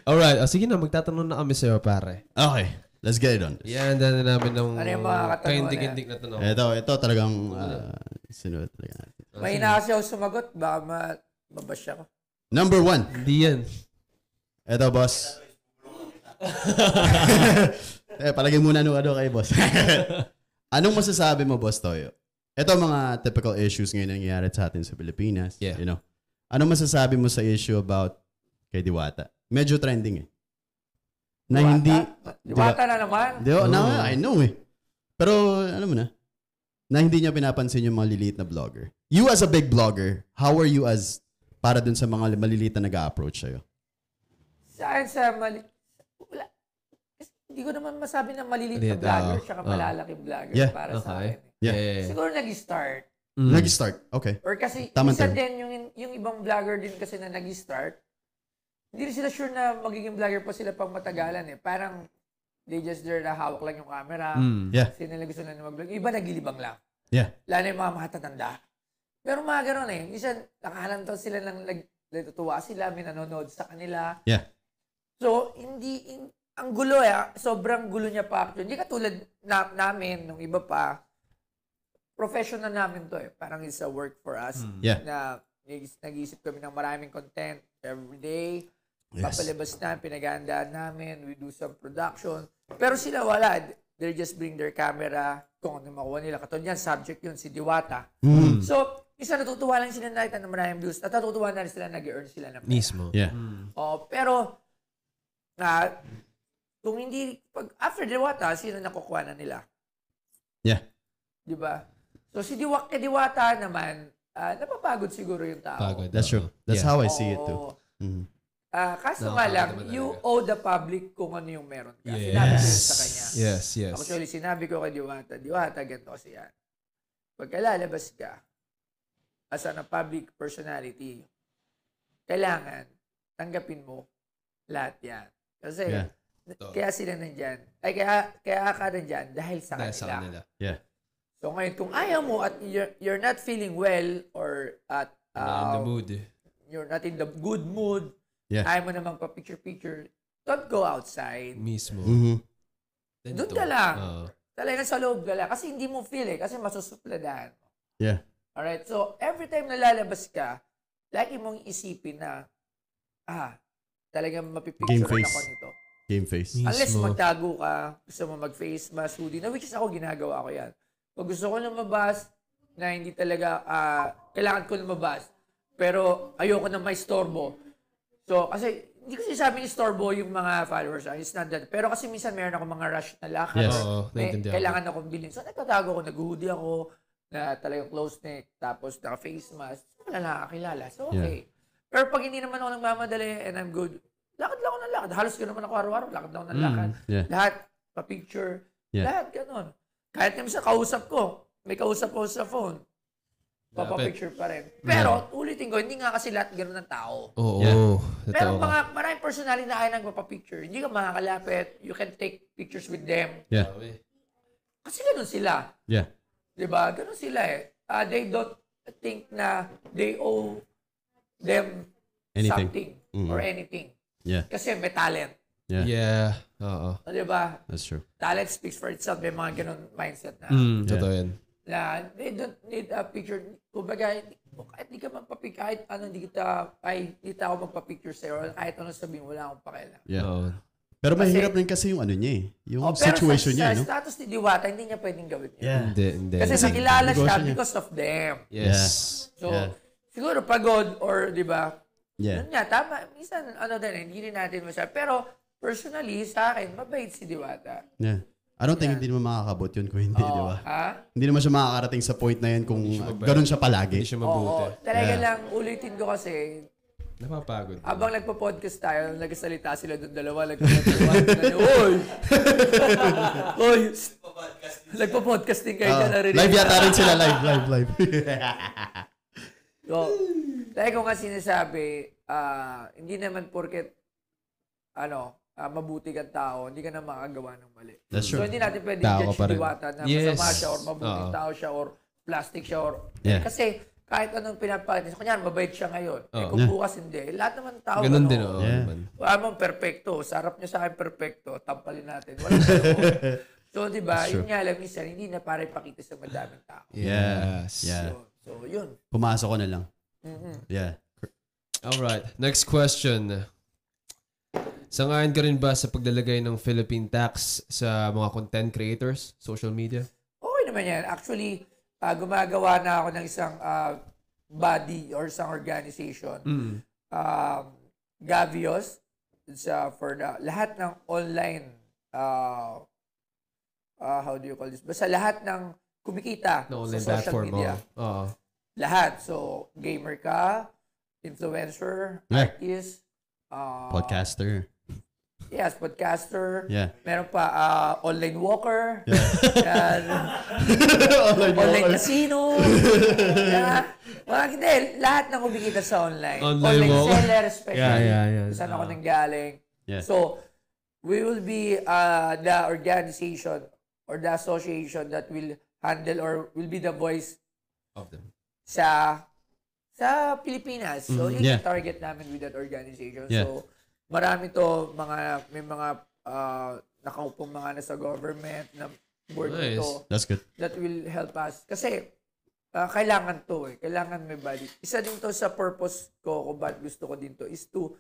Alright. Sige na, magtatanong na kami sa'yo, pare. Okay. Let's get it on. Yan, dahil namin ng Ano yung mga katanungan kaindig-indig na tanong. Ito talagang sino talaga natin. Mahina kasi ako sumagot. Baka mabash ako. Number 1. Hindi yan. Ito, boss. Palagay muna nung kay boss. Anong masasabi mo, Boss Toyo? Ito mga typical issues ngayon na nangyayari sa atin sa Pilipinas. Yeah. You know? Anong masasabi mo sa issue about kay Diwata? Medyo trending eh. Na hindi... Diwata na naman. I know eh. Pero, alam mo na, hindi niya pinapansin yung mga liliit na vlogger. You as a big blogger, how are you as para dun sa mga maliliit na nag-a-approach sa'yo? Sa akin wala. Kasi hindi ko naman masabi na maliliit na Maliit, vlogger tsaka malalaki vlogger Yeah. para sa Okay. akin. Yeah. Siguro nag-start. Nag-start. Okay. Or kasi Tamang isa term. din yung ibang vlogger din kasi na nag-start, hindi rin sila sure na magiging vlogger pa sila pang matagalan eh. Parang they just there na hawak lang yung camera. Yeah. Kasi nila gusto na mag-vlog. Iba nagilibang lang. Yeah. Lalo yung mga matatanda. Pero mga ganun eh. Minsan, nakahalantaw sila ng natutuwa sila, may nanonood sa kanila. Yeah. So, ang gulo sobrang gulo niya pa actually. Hindi katulad namin, nung iba pa, professional namin to eh. Parang it's a work for us. Yeah. Na nag-iisip kami ng maraming content every day. Yes. Papalabas na, pinagandaan namin, we do some production. Pero sila wala. They just bring their camera, kung ano makuha nila. Katulad yan, subject yun, si Diwata. So, isa natutuwa lang sila nakita ng maraming views at natutuwa na rin sila nag-earn sila ng pera. Mismo. Yeah. Pero, kung hindi, after Diwata, sino nakukuha na nila? Yeah. Di ba? So, kay Diwata naman, napapagod siguro yung tao. Pagod. That's true. That's Yeah. how I see it too. Oo. Mhm. Kaso No, nga lang, naman you talaga. owe the public kung ano yung meron ka. Yes. Sinabi ko yun sa kanya. Yes. Actually, sinabi ko kay Diwata, ganito kasi yan. Pagka lalabas ka, as a public personality, kailangan tanggapin mo lahat yan. Kasi, Yeah. kaya sila nandyan. Kaya ka nandyan dahil sa Dahil sa kanila. kanila. Yeah. So ngayon, kung ayaw mo at you're not feeling well or at In the mood. you're not in the good mood, Yeah. ayaw mo namang pa-picture-picture, don't go outside. Mismo. Mhm. Doon ka lang. Oo. Talagang sa loob ka lang. Kasi hindi mo feel eh. Kasi masusupladahan mo. Yeah. Alright? So, every time na lalabas ka, lagi mong isipin na, talagang Game mapipicture face. ako nito. Game face. Unless Mismo. magtago ka, gusto mo mag-face mask, hoodie, na which is ako ginagawa ko yan. Pag gusto ko lumabas, na hindi talaga, kailangan ko lumabas, pero ayoko na may storbo. So, kasi, hindi kasi sabi ni storbo yung mga followers. It's not that. Pero kasi minsan meron ako mga rush na lakad. Yes. Oo, naiintindihan ko. Kailangan akong bilhin. So, nagtatago ako, nag-hoodie ako, na talagang close neck, tapos naka-face mask. Wala nakakilala. So, okay. Pero pag hindi naman ako nagmamadali and I'm good, lakad lang ako ng lakad. Halos ko naman ako araw-araw, lakad lang ako ng lakad. Yeah. Lahat, pa-picture, Yeah. lahat ganun. Kahit naman sa kausap ko, may kausap ko sa phone, papapicture pa rin. Pero, ulitin ko, hindi nga kasi lahat ganun ng tao. Oo. Yeah. Pero Totoo. maraming personality na kaya nagpapapicture. Hindi ka makakalapit. You can take pictures with them. Yeah. Kasi ganun sila. Yeah. Diba? Ganun sila eh. They don't think na they owe them Anything. something Mhm. or anything. Yeah. Kasi may talent. Yeah. Yeah. Oo. Diba? That's true. Talent speaks for itself. May mga ganun mindset na. Totoo yan. Na they don't need a picture. Kumbaga, kahit di ka kahit ano, hindi ako magpa-picture sa'yo, kahit ano sabihin, wala akong pakialam. Yeah. Oo. Pero mahirap rin kasi yung ano niya eh. Yung situation niya, no? Pero sa status ni Diwata, hindi niya pwedeng gawin yun. Yeah. Hindi. Kasi nakilala siya negosyo niya. because of them. Yes. So, Yeah. siguro pagod or, di ba? Yeah. Yun nga, tama. Minsan, hindi rin natin masyado. Pero, personally, sa akin, mabait si Diwata. Yeah. I don't think hindi naman makakabot yun kung hindi, di ba? Ha? Hindi naman siya makakarating sa point na yan kung ganun siya palagi. Hindi siya mabuti. Talaga lang, ulitin ko kasi, Napapagod. habang nagpo-podcast tayo, nagsalita sila doon dalawa, Oy! Oy! Nagpo-podcasting kayo dyan, narinig. Live yata rin sila, live. So, dahil ko nga sinasabi, hindi naman porket, mabuti kang tao, hindi ka na makagawa ng mali. That's true. So, hindi natin pwede Tao judge pa si rin. Diwata na Yes. masama siya or mabuting tao siya or plastic siya or... Yeah. Kasi, kahit anong pinapakita. Kunyari, mabait siya ngayon. Kung Yeah. bukas hindi, lahat naman tao. Ganun din, oo. Yeah. Naman. Wala mong perfecto. Sa harap niya sa akin perfecto. Tampalin natin. Wala So, di ba, yun nga lang, minsan, hindi na para ipakita sa madaming tao. Yes. Yeah. So, yun. Pumasok ko na lang. Yeah. Alright. Next question. Sangayon ka rin ba sa paglalagay ng Philippine tax sa mga content creators, social media? Okay naman yan. Actually, gumagawa na ako ng isang body or isang organization. Gavios. It's for the lahat ng online how do you call this? Basta lahat ng kumikita No, sa online social platform. media. Oo. Lahat. So, gamer ka, influencer, Yeah. artist, Podcaster. yes, podcaster. Yeah. Meron pa online walker. Yeah. Yan. Online Online walker. casino. Yeah. Hindi, lahat ng kumikita sa online. Online walker. Seller especially. Yeah. Kung saan ako nanggaling. Yeah. So, we will be the organization or the association that will handle or will be the voice Of them. sa Pilipinas. So, yun Yeah. yung target namin with that organization. Yeah. So, marami to, may mga nakaupong mga nasa government na board Nice. nito That's good. that will help us. Kasi, kailangan to eh. Kailangan may body. Isa din to sa purpose ko kung bakit gusto ko din to is to,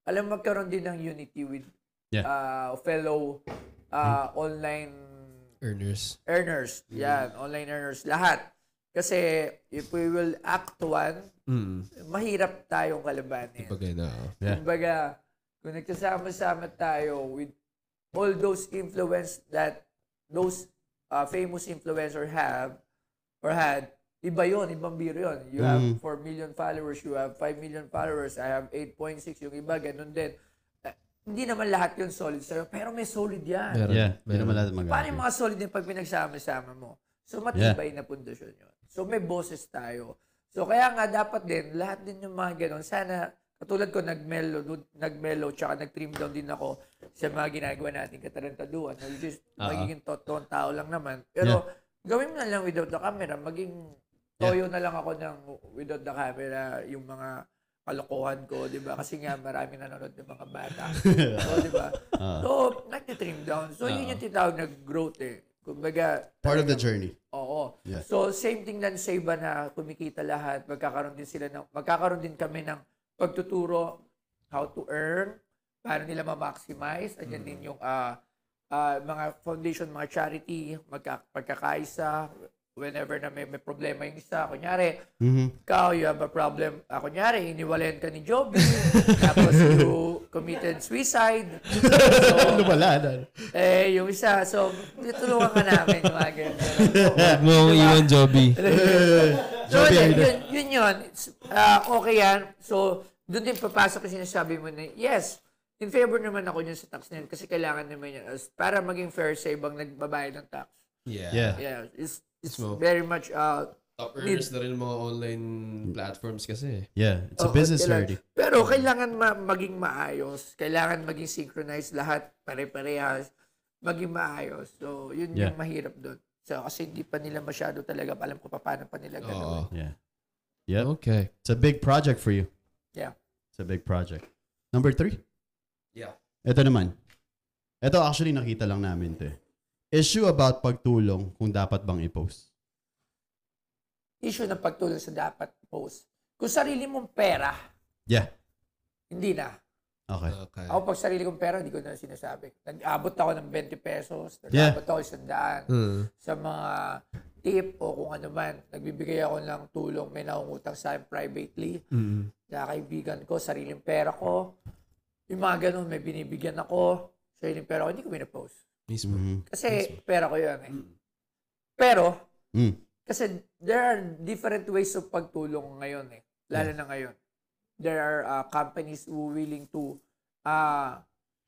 magkaroon din ng unity with fellow online Earners. Yan, online earners. Lahat. Kasi, if we will act one, mahirap tayong kalabanin. Pagay na. Yeah. Kumbaga, kung nagsasama-sama tayo with all those influence that those famous influencer have or had, iba yun, ibang biro yun. You have 4 million followers, you have 5 million followers, I have 8.6, yung iba, ganun din. Hindi naman lahat yun solid sa'yo, pero may solid yan. Yeah. Hindi naman lahat magagawa. Paano yung mga solid yung pag pinagsama-sama mo? So, matibay na pundasyon yun. So, may boses tayo. So, kaya nga, dapat din, lahat din yung mga ganon. Sana, katulad ko, nag-mellow, tsaka nag-trim down din ako sa mga ginagawa natin katarantaduan. Which is, magiging totoong tao lang naman. Pero, gawin mo na lang without the camera. Maging toyo na lang ako ng without the camera, yung mga kalokohan ko, di ba? Kasi nga, marami nanonood ng mga bata. So, di ba? So, nag-trim down. So, yun yung tinatawag na growth eh. Kumbaga, Part of the journey. oo. Yeah. So, same thing lang sa iba na kumikita lahat. Magkakaroon din kami ng pagtuturo how to earn, paano nila ma-maximize. Andiyan din yung mga foundation, mga charity, pagkakaisa, whenever na may problema yung isa. Kunyari, ikaw, you have a problem. Kunyari, iniwalayan ka ni Joby, tapos you committed suicide. So, Ano pala? yung isa, so, tutulungan ka namin yung mga ganyan. Huwag mo iwan, Joby. So, yun. It's, okay yan. So, doon din papasok yung sinasabi mo na, yes, in favor naman ako yun sa tax na yun kasi kailangan naman yan para maging fair sa ibang nagbabayad ng tax. Yeah. Yeah, it's So, very much, top earners na rin mga online platforms kasi. Yeah. It's a business already. Pero kailangan maging maayos. Kailangan maging synchronized lahat, pare-parehas, maging maayos. So, yun yung mahirap doon. So, kasi hindi pa nila masyado talaga alam kung paano pa nila gagawin. Yeah. Yep. Okay. It's a big project for you. Yeah. It's a big project. Number 3? Yeah. Ito naman. Ito actually nakita lang namin to eh. Issue about pagtulong kung dapat bang i-post. issue ng pagtulong sa dapat post. Kung sarili mong pera, Yeah. hindi na. Okay. Okay. Ako pag sarili kong pera, hindi ko na sinasabi. Nag-abot ako ng 20 pesos, Yeah. nag-abot ako 100 sa mga tip o kung ano man. Nagbibigay ako ng tulong, may naungutang sa akin privately. Na kaibigan ko, sariling pera ko. Yung mga ganun, may binibigyan ako. Sariling pera ko, hindi ko pinapost. Mismo. Kasi pera ko yun eh. Pero, Mm. kasi there are different ways of pagtulong ngayon eh. Lalo na ngayon. There are companies who willing to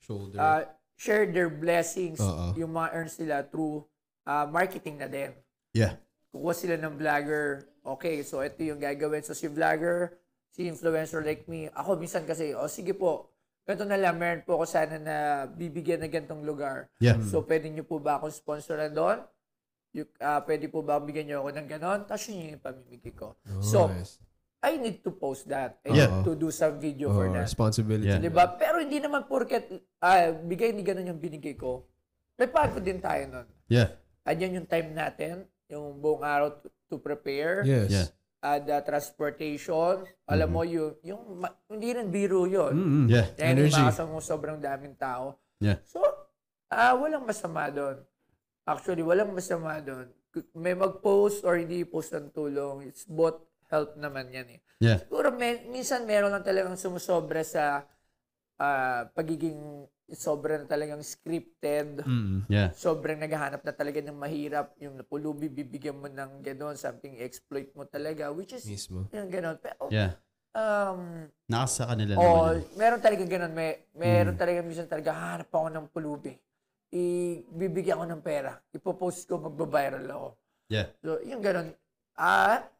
Shoulder. share their blessings, Oo. yung mga earns nila through marketing na din. Yeah. Kukuha sila ng vlogger. Okay, so ito yung gagawin. So si vlogger, si influencer like me, ako minsan kasi, sige po, ganito na lang, meron po ako sana na bibigyan na ganitong lugar. Yeah. So pwede nyo po ba akong sponsoran doon? Pwede po ba bigyan nyo ako ng ganon? Tapos yun yung pamimigay ko. So, Nice. I need to post that. I Yeah. need to do some video for that. Responsibility. Yeah. Diba? Pero hindi naman porket bigay ni ganun yung binigay ko. May pagod din tayo nun. Yeah. Andyan yung time natin, yung buong araw to prepare. Yes. Yeah. The transportation. Alam mo, hindi rin biro yun. Yeah. Dahil Energy. makasama mo sobrang daming tao. Yeah. So, walang masama doon. Actually, walang masama doon. May mag-post or hindi post ng tulong. It's both help naman yan eh. Yeah. Siguro minsan meron lang talagang sumusobra sa pagiging sobrang talagang scripted. Yeah. Sobrang naghahanap na talaga ng mahirap. Yung napulubi, bibigyan mo ng gano'n, something exploit mo talaga, which is Mismo. yung gano'n. Pero, Yeah. Nasa kanila oh, naman. meron talaga gano'n. Meron talaga minsan talaga, hanap ako ng pulubi. Bibigyan ko ng pera. Ipopost ko, magbabiral ako. Yeah. So, yung gano'n,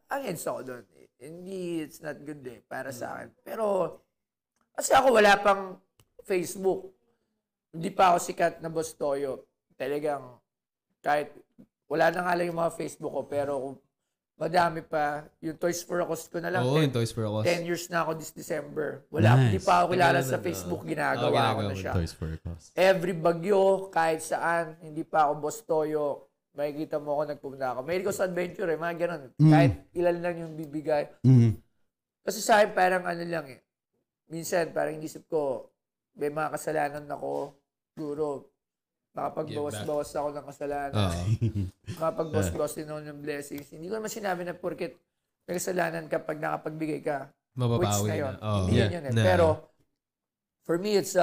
against ako doon. Hindi, it's not good eh, para sa akin. Pero, kasi ako wala pang Facebook. Hindi pa ako sikat na Boss Toyo. Talagang, kahit, wala na nga lang yung mga Facebook ko, pero kung madami pa, yung Toys for a Cause ko na lang. Oo, yung Toys for a Cause. 10 years na ako this December. Wala, Nice. hindi pa ako kilala Tagal sa na, Facebook, oo. ginagawa Oo, ko na ginagawa siya. Toys for a Cause. Every bagyo, kahit saan, hindi pa ako Boss Toyo, makikita mo ako, nagpupunta ako. Mahilig ko sa adventure eh, mga ganun. Kahit ilan lang yung bibigay. Kasi sa akin, parang ano lang eh. Minsan, parang inisip ko, may mga kasalanan ako, siguro, makapagbawas-bawas ako ng kasalanan. Makapagbawas-bawas din ako ng blessings. Hindi ko naman sinabi na porket may kasalanan kapag nakapagbigay ka. Which Mababawi na yun. na. Oo. Hindi yun eh. Na. Pero, for me, it's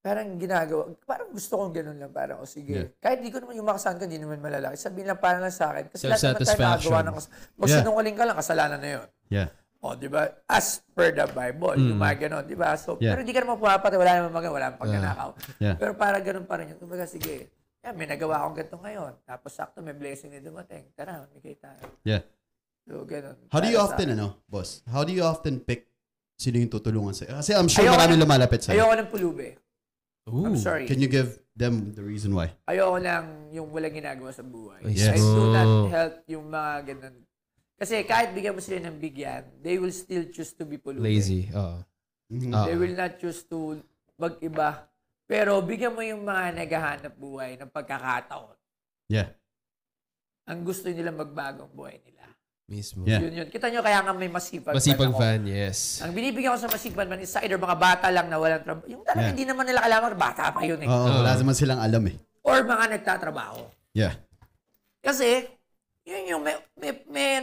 parang ginagawa, parang gusto kong ganun lang, parang, sige. Yeah. Kahit di ko naman yung makasahan ko, hindi naman malalaki. Sabihin lang parang lang sa akin. Kasi lahat naman tayo Self-satisfaction. nakagawa ng Pag Yeah. sinungaling ka lang, kasalanan na yun. Yeah. O, di ba? As per the Bible, yung mga ganun, di ba? So, Yeah. pero hindi ka naman pumapatay, wala naman wala naman pagnanakaw. Yeah. Pero parang ganun pa rin yun. Kumbaga, sige, may nagawa akong ganito ngayon. Tapos sakto, may blessing na dumating. Tara, mamigay tayo. Yeah. So, ganun. How do you Para sa often, akin. boss? How do you often pick sino yung tutulungan sa'yo? Kasi I'm sure Ayoko maraming na- lumalapit sa'yo. Ayoko ng pulubi. Ooh. I'm sorry. Can you give them the reason why? Ayoko lang yung walang ginagawa sa buhay. Yes. I do not help yung mga ganun. Kasi kahit bigyan mo sila ng bigyan, they will still choose to be polluted. Lazy. Oo. They will not choose to mag-iba. Pero bigyan mo yung mga naghahanap buhay ng pagkakataon. Yeah. Ang gusto nila magbagong buhay nila. Mismo. Yeah. Yun. Kita nyo kaya nga may masipag Masipag ako. fan, yes. Ang binibigyan ko sa masipag man is either mga bata lang na walang trabaho. Yung talaga Yeah. hindi naman nila kailangan, bata pa yun eh. Oo, wala naman silang alam eh. Or mga nagtatrabaho. Yeah. Kasi, yun yung, may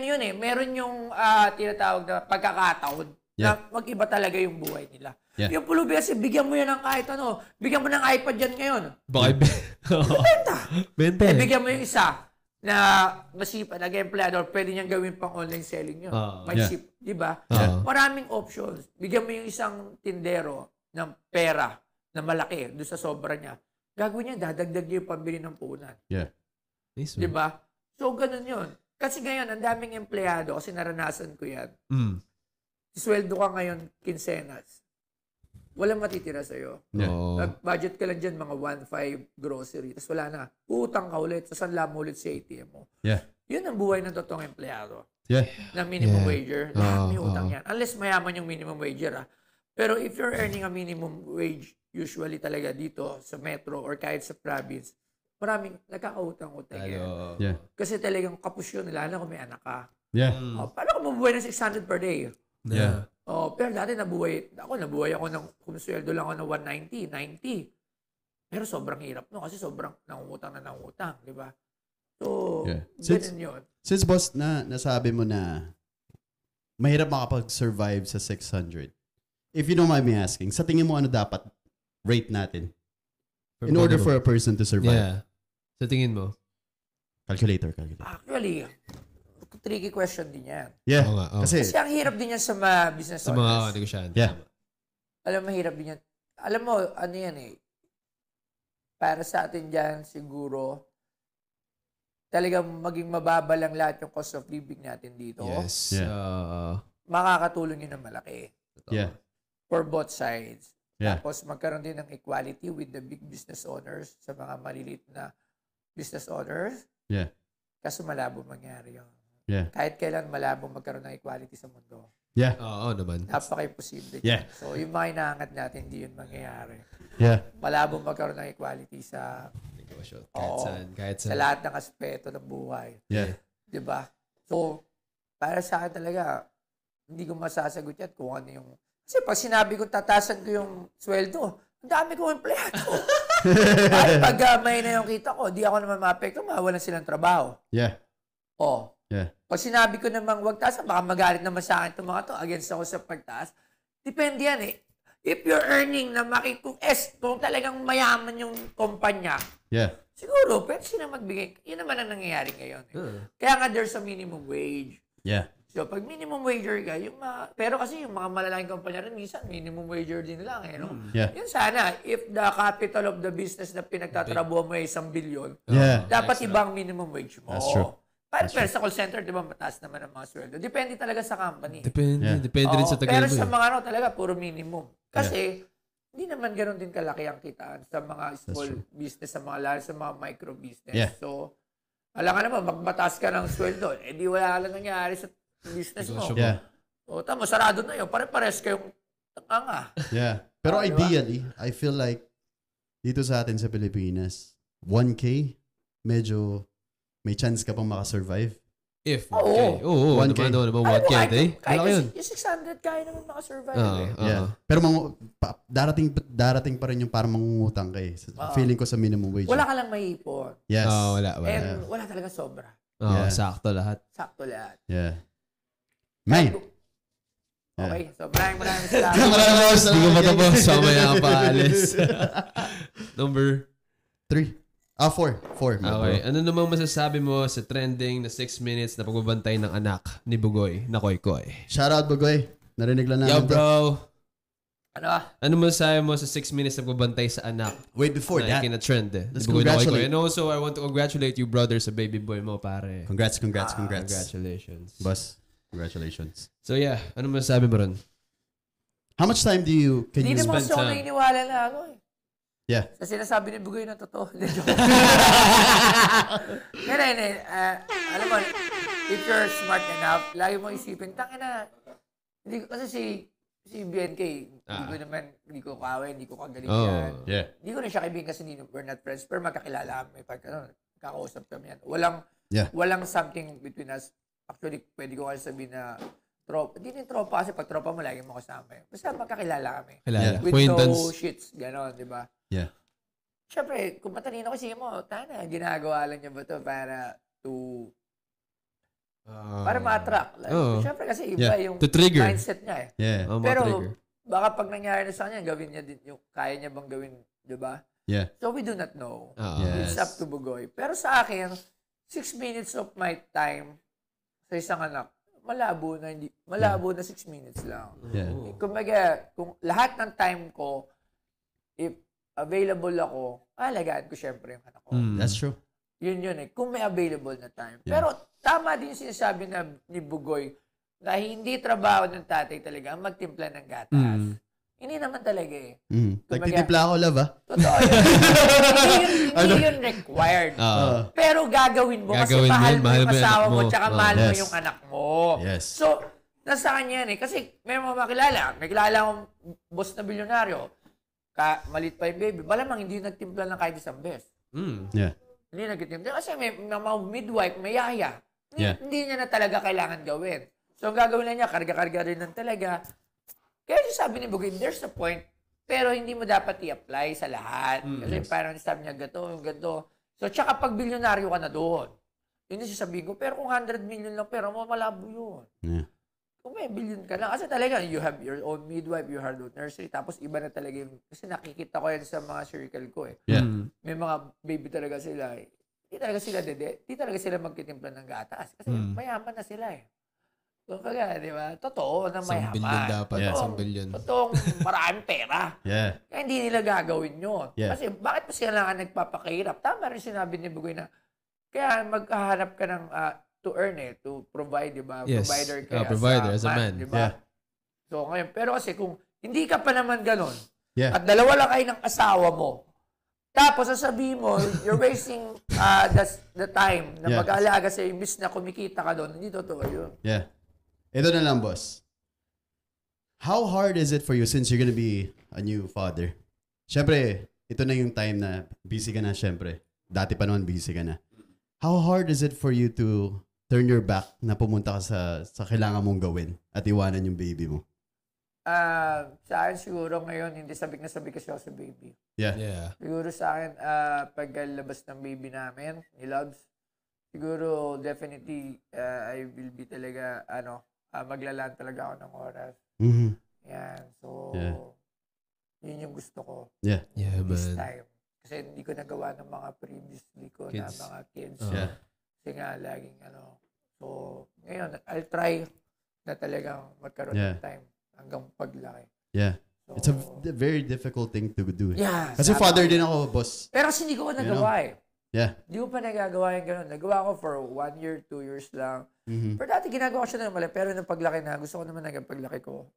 yun eh, meron yung tinatawag na pagkakataon na mag-iba talaga yung buhay nila. Yeah. Yung pulubi kasi, bigyan mo yan ng kahit ano. Bigyan mo ng iPad yan ngayon. Baka Benta. Benta. Bigyan mo yung isa na masipag, nag-empleyado, pwede niyang gawin pang online selling yun. May Yeah. ship, di ba? Yeah. Maraming options. Bigyan mo yung isang tindero ng pera na malaki doon sa sobra niya. Gagawin niya, dadagdag niya yung pambili ng punan. Yeah. Mismo. Di ba? So, ganun yun. Kasi ngayon, ang daming empleyado, kasi naranasan ko yan. Sweldo ka ngayon, kinsenas. Walang matitira sa'yo. Yeah. Oo. Nag-budget ka lang dyan, mga 1.5 grocery. Tapos wala na. Utang ka ulit. Tapos sanla mo ulit sa ATM mo. Yeah. Yun ang buhay ng totoong empleyado. Yeah. Na minimum Yeah. wager. Lahat may Oo, utang oo. yan. Unless mayaman yung minimum wager. Pero if you're earning a minimum wage, usually talaga dito sa metro or kahit sa province, maraming nagkakautang-utang. Yeah. Kasi talagang kapos yun, lalo na kung may anak ka. Yeah. Paano ka mabuhay ng 600 per day? Yeah. Pero dati nabuhay ako ng, kumusweldo lang ako ng 190, 90. Pero sobrang hirap no, kasi sobrang nangungutang, di ba? So, ganun yun. Since boss, nasabi mo na mahirap makapag-survive sa 600. If you don't mind me asking, sa tingin mo ano dapat rate natin in order for a person to survive? Yeah. Sa tingin mo? Calculator. Actually, tricky question din yan. Yeah. Kasi ang hirap din yan sa mga business owners. Sa mga negosyante. Yeah. Alam mo, mahirap din yan. Alam mo, ano yan para sa atin dyan, siguro, talagang maging mababa lang lahat yung cost of living natin dito. Yes. Yeah. Makakatulong yun ng malaki. Yeah. For both sides. Yeah. Tapos magkaroon din ng equality with the big business owners sa mga maliliit na business owners. Yeah. Kaso malabo mangyari yun. Yeah. Kahit kailan malabo magkaroon ng equality sa mundo. Yeah. Oo naman. Napaka-imposible. Yeah. So yung mga inaangat natin, hindi yun mangyayari. Yeah. Malabo magkaroon ng equality sa negosyo. sa Kahit saan. lahat ng aspeto ng buhay. Yeah. Diba? So, para sa akin talaga, hindi ko masasagot yan kung ano yung... Kasi pag sinabi ko, tatasan ko yung sweldo, ang dami kong empleyado. Kahit pag may na yung kita ko, di ako naman ma-apekto, mawalan silang trabaho. Yeah. Yeah. Pag sinabi ko namang wag taas, baka magalit naman sa akin itong mga to, against ako sa pagtaas. Depende yan If you're earning na kung talagang mayaman yung kumpanya, Yeah. siguro, pwede sila magbigay. Yun naman ang nangyayari ngayon. Kaya nga there's a minimum wage. Yeah. So, pag minimum wager ka, pero kasi yung mga malalaking kumpanya rin, minsan minimum wager din lang. No? Yeah. Yun sana, if the capital of the business na pinagtatrabuhan mo ay 1 billion, Yeah. dapat ibang minimum wage mo. That's true. Pero sa call center, di ba, mataas naman ang mga sweldo. Depende talaga sa company. Depende rin sa tagal pero mo. sa mga talaga, puro minimum. Kasi, hindi naman ganoon din kalaki ang kitaan sa mga small business, lalo sa mga micro business. Yeah. So, alam ka naman, magmataas ka ng sweldo, di wala lang nangyari sa business mo. Yeah. O, tama, sarado na yun. Pare-pares kayong tanga. Yeah. Pero ideally, I feel like dito sa atin sa Pilipinas, 1K, medyo may chance ka pang makasurvive. If 1K. Oo, 1K. Naman 1K a day. Malaki yun. Yung 600, kaya naman makasurvive. Yeah. Pero darating pa rin yung parang mangungutang ka Feeling ko sa minimum wage. Wala ka lang maiipon. Yes. Wala. And wala talaga sobra. Sakto lahat. Sakto lahat. Yeah. May. Okay. So, maraming salamat. Hindi ko matapos. Mamaya ka pa alis. Number 3. 4. Okay. Ano namang masasabi mo sa trending na 6 minutes na pagbabantay ng anak ni Bugoy na Koy Koy? Shout out, Bugoy. Narinig lang namin. Yo, bro. Ano masasabi mo sa 6 minutes na pagbabantay sa anak? Wait, before na that. kina-trend Let's ni Bugoy na Koy Koy. congratulate. And also, I want to congratulate you, brother, sa baby boy mo, pare. Congrats. Congratulations. Boss, congratulations. So yeah, ano masasabi mo ron? How much time can Hindi you naman spend? siya naniniwala na Yeah. Sa sinasabi ni Bugoy na totoo. Alam mo, if you're smart enough, lagi mo isipin, kasi si BNK, hindi ko kawin, hindi ko kagaling yan. Yeah. Hindi ko rin siya kaibigan kasi we're not friends, pero magkakilala kami. Kakausap kami yan. Walang something between us. Actually, pwede ko kasi sabihin na tropa. Hindi din tropa kasi pag tropa mo, lagi mo kasama. Basta magkakilala kami. Kilala. With no shits, gano'n, di ba? Yeah. Siyempre, kung matalino kasi mo, ginagawa lang niya ba ito para ma-attract. Siyempre kasi iba yung mindset niya Yeah. Pero, baka pag nangyari na sa kanya, gawin niya din yung kaya niya bang gawin, di ba? Yeah. So, we do not know. Yes. It's up to Bugoy. Pero sa akin, 6 minutes of my time sa isang anak, malabo na 6 minutes lang. Yeah. Kumbaga, kung lahat ng time ko, if available ako, alagaan ko syempre yung anak ko. That's true. Yun kung may available na time. Pero tama din sinasabi ni Bugoy na hindi trabaho ng tatay talaga ang magtimpla ng gatas. Hindi naman talaga Nagtitipla ako, love, Totoo yun. Hindi yun required. Pero gagawin mo kasi mahal mo yung asawa mo tsaka mahal mo yung anak mo. Yes. So, nasa kanya yan Kasi may mga makilala. May kilala akong boss na bilyonaryo. Malit pa yung baby. Malamang hindi nagtimpla ng kahit isang beses. Yeah. Hindi nagtitimple. Kasi may mga midwife, may yaya. Hindi niya na talaga kailangan gawin. So, ang gagawin na niya, karga-karga rin lang talaga. Kaya sabi ni Bugin, there's a point, pero hindi mo dapat i-apply sa lahat. Kasi parang sabi niya, gato. So, tsaka pag bilyonaryo ka na doon, yun yung sasabihin ko, pero kung 100 million lang pera mo, malabo yun. Yeah. Kung may billion ka lang, kasi talaga, you have your own midwife, you have your own nursery, tapos iba na talaga yung, kasi nakikita ko yan sa mga circle ko eh. Yeah. May mga baby talaga sila eh. Di talaga sila magtitimpla ng gatas. Kasi mayaman na sila eh. So, kaya, di ba? Totoo na mayaman. 1 billion dapat. Yeah. 1 billion. Totoong maraming pera. Yeah. Kaya hindi nila gagawin yun. Yeah. Kasi bakit pa sila nga nagpapakahirap? Tama rin sinabi ni Bugoy na, kaya maghahanap ka ng to earn to provide, di ba? Yes. Provider ka Provider as a man. di ba? Yeah. So, ngayon, pero kasi kung hindi ka pa naman ganun, Yeah. at dalawa lang kayo ng asawa mo, tapos sasabihin mo, you're wasting the time na Yeah. mag-aalaga sa imbis na kumikita ka doon, hindi totoo yun. Yeah. Ito na lang, boss. How hard is it for you since you're gonna be a new father? Siyempre, ito na yung time na busy ka na, siyempre. Dati pa naman busy ka na. How hard is it for you to turn your back na pumunta ka sa kailangan mong gawin at iwanan yung baby mo? Sa akin siguro ngayon, hindi sabik na sabik kasi ako sa baby. Yeah. Yeah. Siguro sa akin, pagkalabas ng baby namin, ni Loves, siguro definitely I will be talaga, maglalaan talaga ako ng oras. Mm-hmm. Yan. So, yun yung gusto ko Yeah, this man. time. Kasi hindi ko nagawa ng mga previously ko na Kids. mga kids. Yeah. Kasi nga, laging So, ngayon, I'll try na talagang magkaroon ng time hanggang paglaki. Yeah. So, It's a very difficult thing to do. yeah. Kasi father din ako, boss. Pero kasi hindi ko nagawa eh. Yeah. Hindi ko pa nagagawa yung gano'n. Nagawa ko for 1 year, 2 years lang. Mm-hmm. Pero dati ginagawa ko siya na mali. Pero nung paglaki na, gusto ko naman hanggang paglaki ko.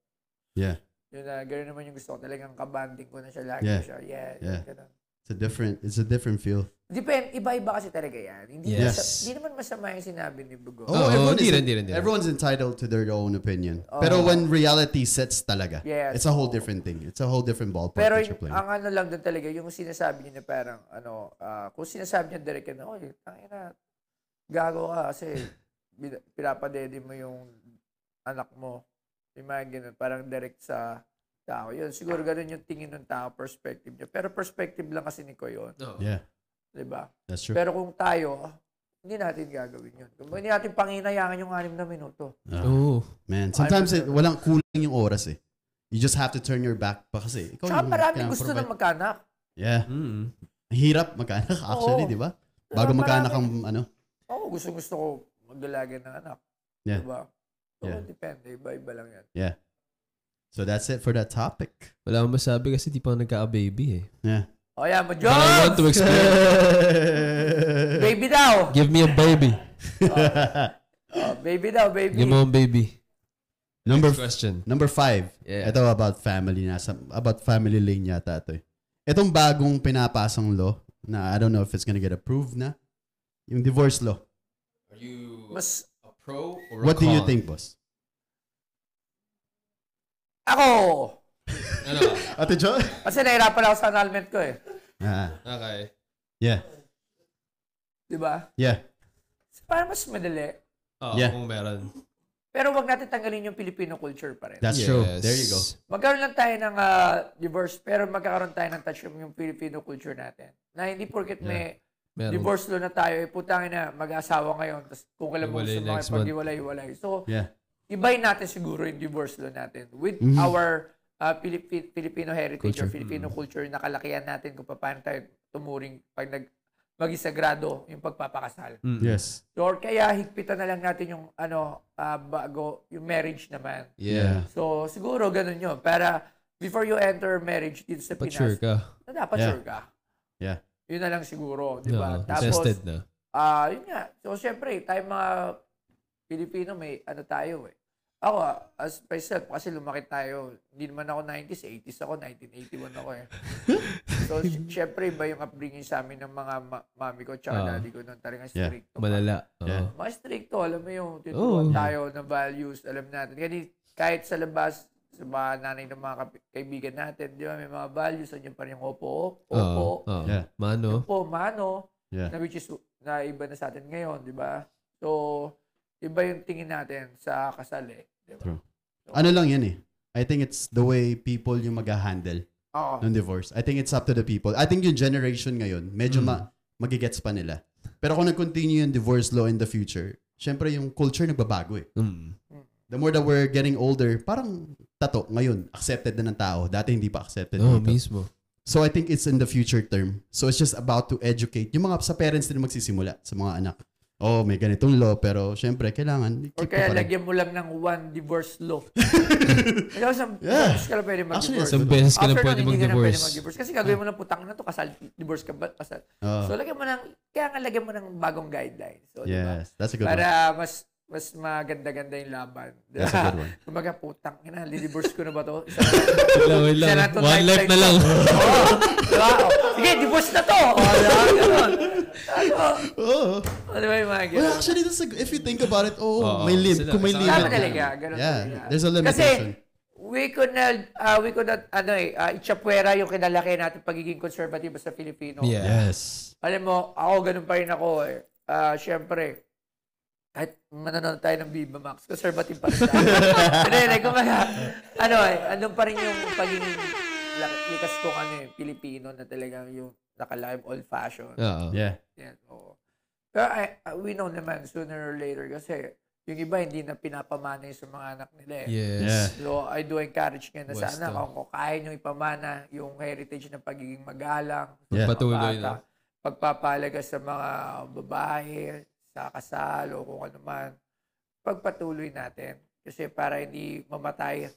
Yeah. Yun na, gano'n naman yung gusto ko. Talagang kabanding ko na siya lagi Yeah. siya. Yeah. Ganun. It's a different feel. Depende, iba-iba kasi talaga yan. Hindi, Yes. hindi naman masama yung sinabi ni Bugo. Hindi rin. Everyone's entitled to their own opinion. Pero when reality sets talaga, Yes. it's a whole different thing. It's a whole different ballpark Pero that you're playing. ang ano lang doon talaga, yung sinasabi niya na parang, kung sinasabi niya direct na, oy, tangina, gago ka kasi pinapadede mo yung anak mo. Yung mga ganun, parang direct sa tao. Yun, siguro ganun yung tingin ng tao, perspective niya. Pero perspective lang kasi ni ko yun. Yeah, Diba? that's true. Pero kung tayo, hindi natin gagawin yun. Kung hindi natin panginayangan yung 6 na minuto. Man, sometimes walang kulang yung oras eh. You just have to turn your back pa kasi. Ikaw Tsaka yung maraming kailangan gusto provide. na magkanak. Yeah. Hirap magkaanak actually, Oo. di ba? Bago magkaanak ang ano. Oo, gusto ko magdalagay ng anak. Yeah. Diba? So, Yeah. depende. Iba-iba lang yan. Yeah. So that's it for that topic. Wala akong masabi kasi di pa ako nagka-baby eh. Yeah. O yan mo, But I want John! to experience. Baby daw! Give me a baby. Baby daw, baby. Give me a baby. Number Next question. Number 5. Yeah. Ito about family about family lane yata ito eh. Itong bagong pinapasang law na I don't know if it's gonna get approved na. Yung divorce law. Are you Mas, a pro or What do you think, boss? ako! Ano? Ate Jo? Kasi nahirapan ako sa annulment ko eh. Okay. Yeah. Diba? Yeah. Parang mas madali. Yeah. Kung meron. Pero wag natin tanggalin yung Filipino culture pa rin. That's true. There you go. Magkaroon lang tayo ng divorce, pero magkakaroon tayo ng touch yung Filipino culture natin. Na hindi porket may Meron. divorce law na tayo, putangin na mag-asawa ngayon, tapos kung kailan mo Hiwalay gusto next makipag-iwalay-iwalay. So, Yeah. ibayin natin siguro yung divorce law natin with our Filipino heritage Culture. or Filipino culture na kalakihan natin kung paano tayo tumuring pag maging sagrado yung pagpapakasal. Yes. Or kaya higpitan na lang natin yung bago yung marriage naman. Yeah. So siguro ganun yun para before you enter marriage dito sa But Pinas, sure ka. na dapat Yeah. sure ka. Yeah. Yun na lang siguro, di ba? No, Tapos tested na. yun nga. So syempre, tayo mga Pilipino may tayo eh. Ako, as myself, kasi lumaki tayo, hindi naman ako 90s, 80s ako, 1981 ako eh. So, syempre, iba yung upbringing sa amin ng mga mami ko tsaka daddy ko nung talagang strict. Malala. Yeah. Mga stricto, alam mo yung tuturuan tayo ng values, alam natin. Kahit sa labas, sa mga nanay ng mga kaibigan natin, di ba, may mga values, andyan pa rin yung opo, Yeah. Mano. opo, mano, Yeah. Na which is na iba na sa atin ngayon, di ba? So, iba yung tingin natin sa kasal eh. Di ba? True. Ano lang yan eh. I think it's the way people yung mag-handle Oo. ng divorce. I think it's up to the people. I think yung generation ngayon, medyo magigets pa nila. Pero kung nag-continue yung divorce law in the future, syempre yung culture nagbabago eh. The more that we're getting older, parang tato ngayon, accepted na ng tao. Dati hindi pa accepted dito. Mismo. So I think it's in the future term. So it's just about to educate. Yung mga sa parents din magsisimula sa mga anak. Oh, may ganitong law, pero syempre, kailangan. Or kaya lagyan mo lang ng one divorce law. Kaya sa beses ka lang pwede mag-divorce. Isang beses ka lang After pwede nun, hindi ka na pwede mag-divorce. mag-divorce. Kasi gagawin mo ng putang na to, kasal, divorce ka ba? Kasal. So, lagyan mo ng, kaya nga lagyan mo ng bagong guidelines. So, Yes, that's a good one. para mas maganda-ganda yung laban. That's a good one. Kumbaga, putang ina, li-divorce ko na ba to? Wait lang. One life na lang. Oo. Diba? Sige, divorce na to. Diba? Ganun. Ano ba yung mga ganun? Well, actually, if you think about it, may limit. Kung may limit. Tama talaga. Ganun talaga. There's a limitation. Kasi, we could not, itchapwera yung kinalaki natin pagiging conservative sa Filipino. Yes. Alam mo, ako, ganun pa rin ako eh. Siyempre, kahit manonood tayo ng Viva Max, conservative pa rin tayo. Hindi, kumbaga, andun pa rin yung pagiging likas kong Pilipino na talagang yung nakalime old-fashioned. Yeah. Yan, oo. Pero we know naman, sooner or later, kasi yung iba hindi na pinapamana sa mga anak nila eh. Yes. Yeah. So, I do encourage nga na sa anak, kung kaya nyo ipamana yung heritage ng pagiging magalang, Yeah. Patuloy na. pagpapalaga sa mga babae, sa kasal o kung ano man, pagpatuloy natin. Kasi para hindi mamatay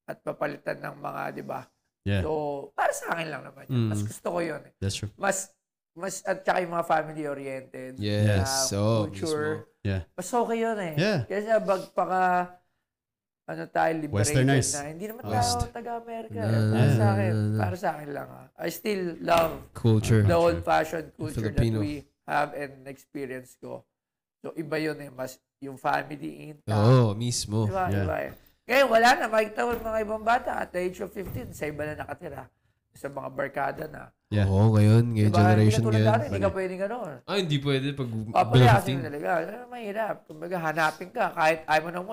at papalitan ng mga, di ba? Yeah. So, para sa akin lang naman yun. Mas gusto ko yun. That's true. Mas at saka yung mga family-oriented Yes. culture. Mismo. Yeah. Mas okay yun eh. Yeah. Kasi baka tayo liberated Westernized. na. Hindi naman West. tayo taga-America. No. Para sa akin lang. I still love Culture. the old-fashioned culture Filipino. that we have and experience ko. So, iba yun eh. Mas yung family intact. Mismo. Diba? Yeah. Iba eh. Ngayon, wala na. Makikita mo mga ibang bata at the age of 15, sa iba na nakatira. Sa mga barkada na. Yeah. Ngayon Diba? generation Hindi ka tulad dati, ngayon. hindi ka pwedeng gano'n. Hindi pwede pag Papayasin 15. talaga. Mahirap. Kumbaga, hanapin ka. Kahit ayaw mo na mo.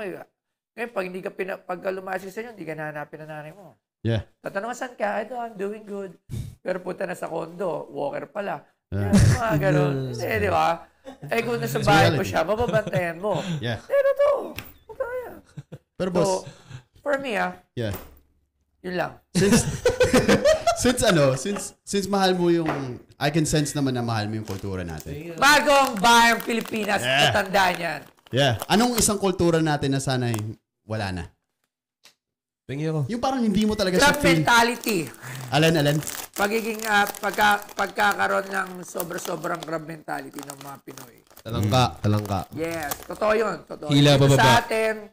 Ngayon, pag hindi ka pagka lumasig sa inyo, hindi ka nahanapin na nanay mo. Yeah. Tatanong saan ka? Ito, I'm doing good. Pero punta na sa condo, walker pala. Yeah. Mga gano'n. Hindi, di ba? Kung nasa bahay mo reality. siya, mababantayan mo. Yeah. Pero to, kaya. Pero So, boss, for me, yeah. yun lang. Since mahal mo yung, I can sense naman na mahal mo yung kultura natin. Bagong bayang Pilipinas, tatandaan yan. Yeah. Anong isang kultura natin na sana wala na? Tingin ako. Yung parang hindi mo talaga siya Club feel. mentality. Alin? Pagiging, pagkakaroon ng sobrang grab mentality ng mga Pinoy. Talangka. Yes, totoo yun. Totoo. Hila Dito bababa. sa atin,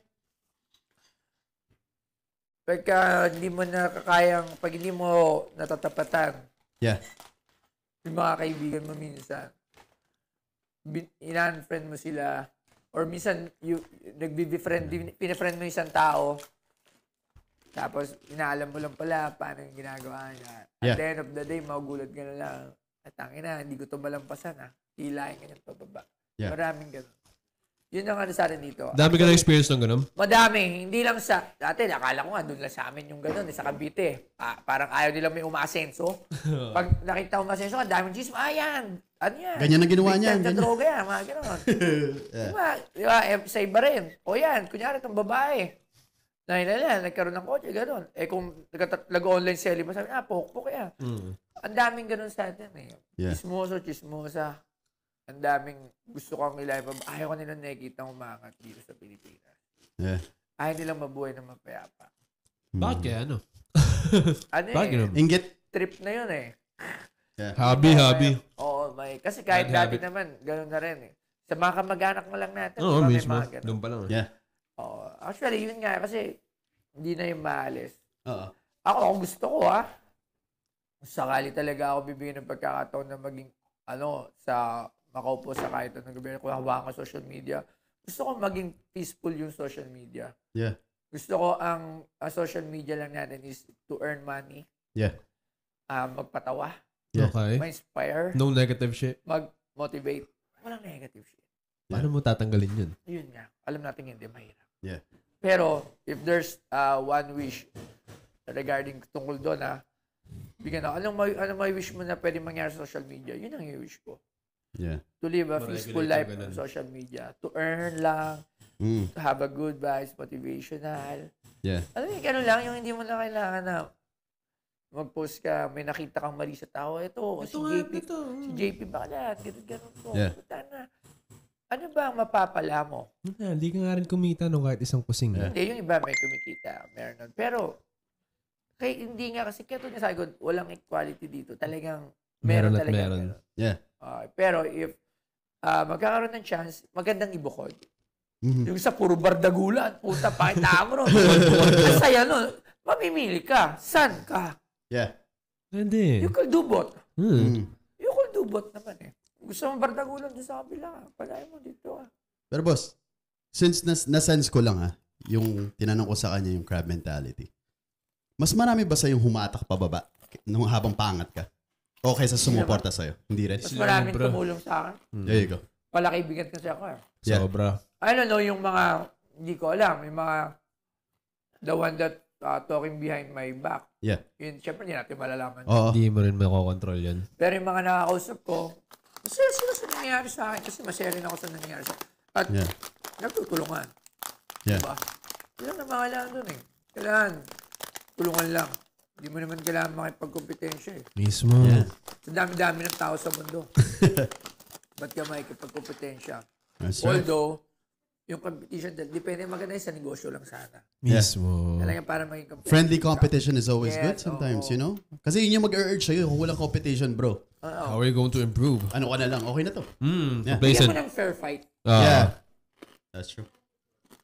pagka hindi mo nakakayang, pag hindi mo natatapatan, Yeah. yung mga kaibigan mo minsan, in-unfriend mo sila, or minsan, pinafriend mo isang tao, tapos inaalam mo lang pala paano yung ginagawa niya. At the end of the day, magugulat ka na lang. At tangina, hindi ko ito malampasan hilahin ka niyan pababa. Yeah. Maraming ganun. Yun ang sa atin dito. Dami ka na experience ng ganun? Madami. Hindi lang sa... Dati, akala ko nga, doon lang sa amin yung gano'n. Sa Cavite. Parang ayaw nilang may umasenso. Pag nakita umasenso, ang daming chisme. Yan. Ano yan? Ganyan ang ginawa niyan. Sa droga yan. Mga gano'n. Diba? Sa iba rin. O yan. Kunyari, itong babae. Nagkaroon ng kotse. Gano'n. Kung nag-online selling mo, sabi, pokpok yan. Ang daming gano'n sa atin Yeah. Chismosa. Ang daming gusto kong ilay. Ayaw ko nilang nakikita umangat dito sa Pilipinas. Yeah. Ayaw nilang mabuhay ng mapayapa. Bakit kaya ano? Bakit ganun? Inggit. Trip na yun Yeah. Hobby. Oo, kasi kahit Bad dati habit. naman, gano'n na rin Sa mga kamag-anak mo lang natin, Oo, may mismo. mga ganun. Doon pa lang. Yeah. Oo. Actually, yun nga, kasi hindi na yung maalis. Oo. Ako gusto ko, sakali talaga ako bibigyan ng pagkakataon na maging, sa makaupo sa kahit anong gobyerno, kung hawakan ko social media. Gusto ko maging peaceful yung social media. Yeah. Gusto ko ang social media lang natin is to earn money, Yeah. magpatawa, Yeah. Okay. ma-inspire, No negative shit. motivate, walang negative shit. Paano mo tatanggalin yun? Yun nga. Alam natin hindi mahirap. Yeah. Pero, if there's one wish regarding tungkol doon, bigyan ako, anong may wish mo na pwede mangyari sa social media? Yun ang i-wish ko. Yeah. To live a peaceful life on social media. To earn lang. To have a good vibes, motivational. Yeah. Alam mo, gano'n lang, yung hindi mo na kailangan na mag-post ka, may nakita kang mali sa tao, ito si JP Bacalat, gano'n po. Yeah. Ano ba ang mapapala mo? Hindi ka nga rin kumita nung kahit isang kusing. Hindi, yung iba may kumikita, meron nun. Pero, hindi nga kasi, kaya ito niya sabi ko, walang equality dito. Talagang, meron. Yeah. Pero if magkakaroon ng chance, magandang ibukod. Yung sa puro bardagulan, puta, pakita mo ron. Masaya nun. Mamimili ka. San ka? Yeah. Hindi. You could do both. You could do both naman eh. Gusto mo bardagulan doon sa kabila. Palayan mo dito Pero boss, since na-sense ko lang yung tinanong ko sa kanya yung crab mentality, mas marami ba sa yung humatak pababa nung habang pangat ka? O kaysa sumuporta sa'yo? Hindi rin? Mas maraming tumulong sa akin. There you go. Palakibigan kasi ako Yeah. Sobra. I don't know, yung mga, hindi ko alam, yung mga, the one that talking behind my back. Yeah. Yun, syempre hindi natin malalaman. Oo. Hindi mo rin makokontrol yan. Pero yung mga nakakausap ko, masaya sila sa nangyayari sa akin kasi masaya rin ako sa nangyayari sa akin. At nagtutulungan. Yeah. Diba? Yun ang mga kailangan dun eh. Kailangan, tulungan lang. Hindi mo naman kailangan makipagkompetensya eh. Mismo. Yeah. Sa dami-dami ng tao sa mundo. Ba't ka makikipagkompetensya? That's right. Although, yung competition, depende maganda sa negosyo lang sana. Mismo. Talagang para maging competition. Friendly competition is always good sometimes, oo. you know? Kasi yun yung mag-urge sa'yo kung walang competition, bro. How are you going to improve? Ano ka na lang, okay na to. Yeah. Bigyan Complacent. mo ng fair fight. Yeah. That's true.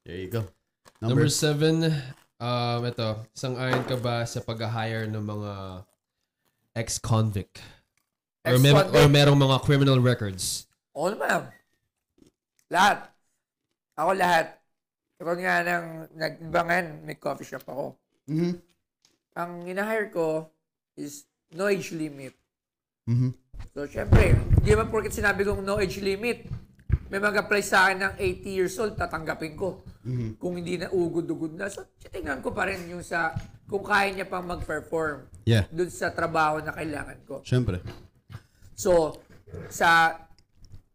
There you go. Number 7, ito, sang-ayon ka ba sa pag-hire ng mga ex-convict? Or merong mga criminal records? Oo naman. Lahat. Ako lahat. Ako nga nagbangan, may coffee shop ako. Ang ina-hire ko is no age limit. So, syempre, hindi ba porket sinabi kong no age limit, may mag-apply sa akin ng 80 years old, tatanggapin ko. Kung hindi na ugod-ugod na. So, tingnan ko pa rin yung sa, kung kaya niya pang mag-perform dun sa trabaho na kailangan ko. Syempre. So, sa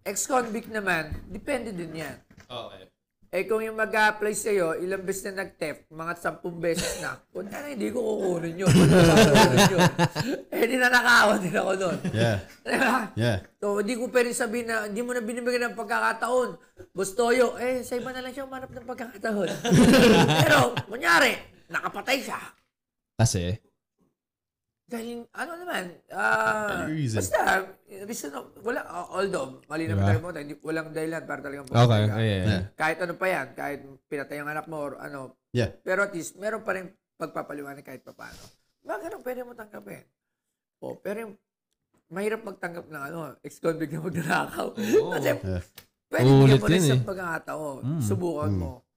ex-convict naman, depende din yan. Okay. Eh kung yung mag-a-apply sa'yo, ilang beses na nag-theft, mga 10 beses na, punta na, hindi ko kukunin yun. Eh, di na nakawan din ako doon. Yeah. Diba? Yeah. So, hindi ko pwede sabihin na, hindi mo na binibigyan ng pagkakataon. Bustoyo, sa iba na lang siya umanap ng pagkakataon. Pero, kunyari, nakapatay siya. Kasi? Dahil, ano naman, reason. basta, reason, wala, although, mali naman tayo mo, walang dahilan para talagang Okay. ka. Yeah. Kahit ano pa yan, kahit pinatay ang anak mo or ano. Yeah. Pero at least, meron pa rin pagpapaliwanag kahit pa paano. Mga ganun, pwede mo tanggapin. Pero yung, mahirap magtanggap ng ex-convict na magnanakaw. Kasi, pwede bigyan mo rin sa pagkakataon. Subukan mo.